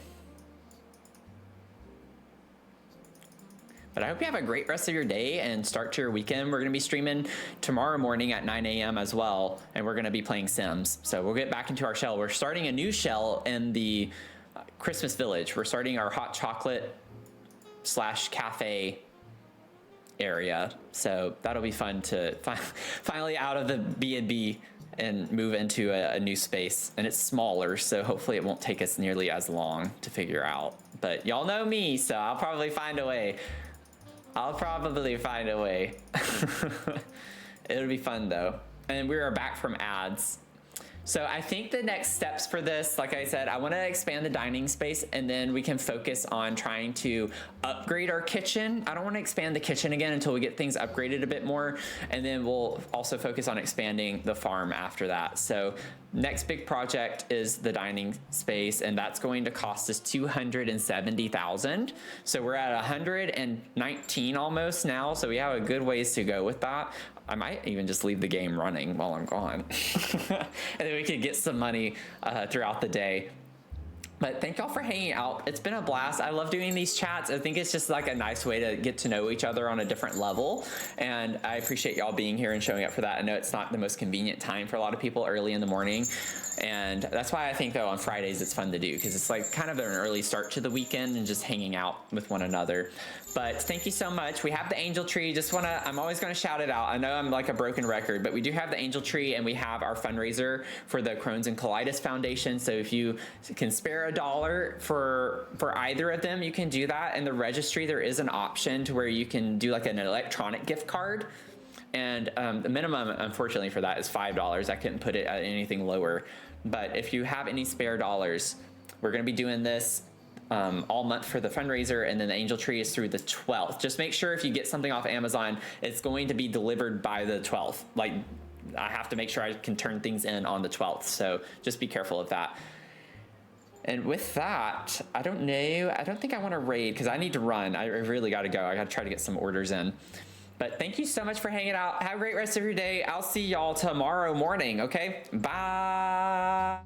But I hope you have a great rest of your day and start to your weekend. We're going to be streaming tomorrow morning at 9 a.m. as well, and we're going to be playing Sims. So we'll get back into our shell. We're starting a new shell in the Christmas Village. We're starting our hot chocolate / cafe area. So that'll be fun to finally out of the B&B and move into a new space. And it's smaller, so hopefully it won't take us nearly as long to figure out. But y'all know me, so I'll probably find a way. It'll be fun though. And we are back from ads. So I think the next steps for this, like I said, I want to expand the dining space, and then we can focus on trying to upgrade our kitchen. I don't want to expand the kitchen again until we get things upgraded a bit more. And then we'll also focus on expanding the farm after that. So next big project is the dining space, and that's going to cost us $270,000. So we're at 119 almost now. So we have a good ways to go with that. I might even just leave the game running while I'm gone. And then we could get some money throughout the day. But thank y'all for hanging out. It's been a blast. I love doing these chats. I think it's just like a nice way to get to know each other on a different level. And I appreciate y'all being here and showing up for that. I know it's not the most convenient time for a lot of people early in the morning. And that's why I think though on Fridays it's fun to do, because it's like kind of an early start to the weekend and just hanging out with one another. But thank you so much. We have the angel tree. I'm always going to shout it out. I know I'm like a broken record, but we do have the angel tree, and we have our fundraiser for the Crohn's and Colitis Foundation. So if you can spare $1 for either of them, you can do that. In the registry, there is an option to where you can do like an electronic gift card. And the minimum, unfortunately, for that is $5. I couldn't put it at anything lower. But if you have any spare dollars, we're going to be doing this all month for the fundraiser, and then the angel tree is through the 12th. Just make sure if you get something off Amazon, it's going to be delivered by the 12th. Like, I have to make sure I can turn things in on the 12th. So just be careful of that. And with that, I don't think I want to raid because I need to run. I really got to go. I got to try to get some orders in. But thank you so much for hanging out. Have a great rest of your day. I'll see y'all tomorrow morning, okay? Bye.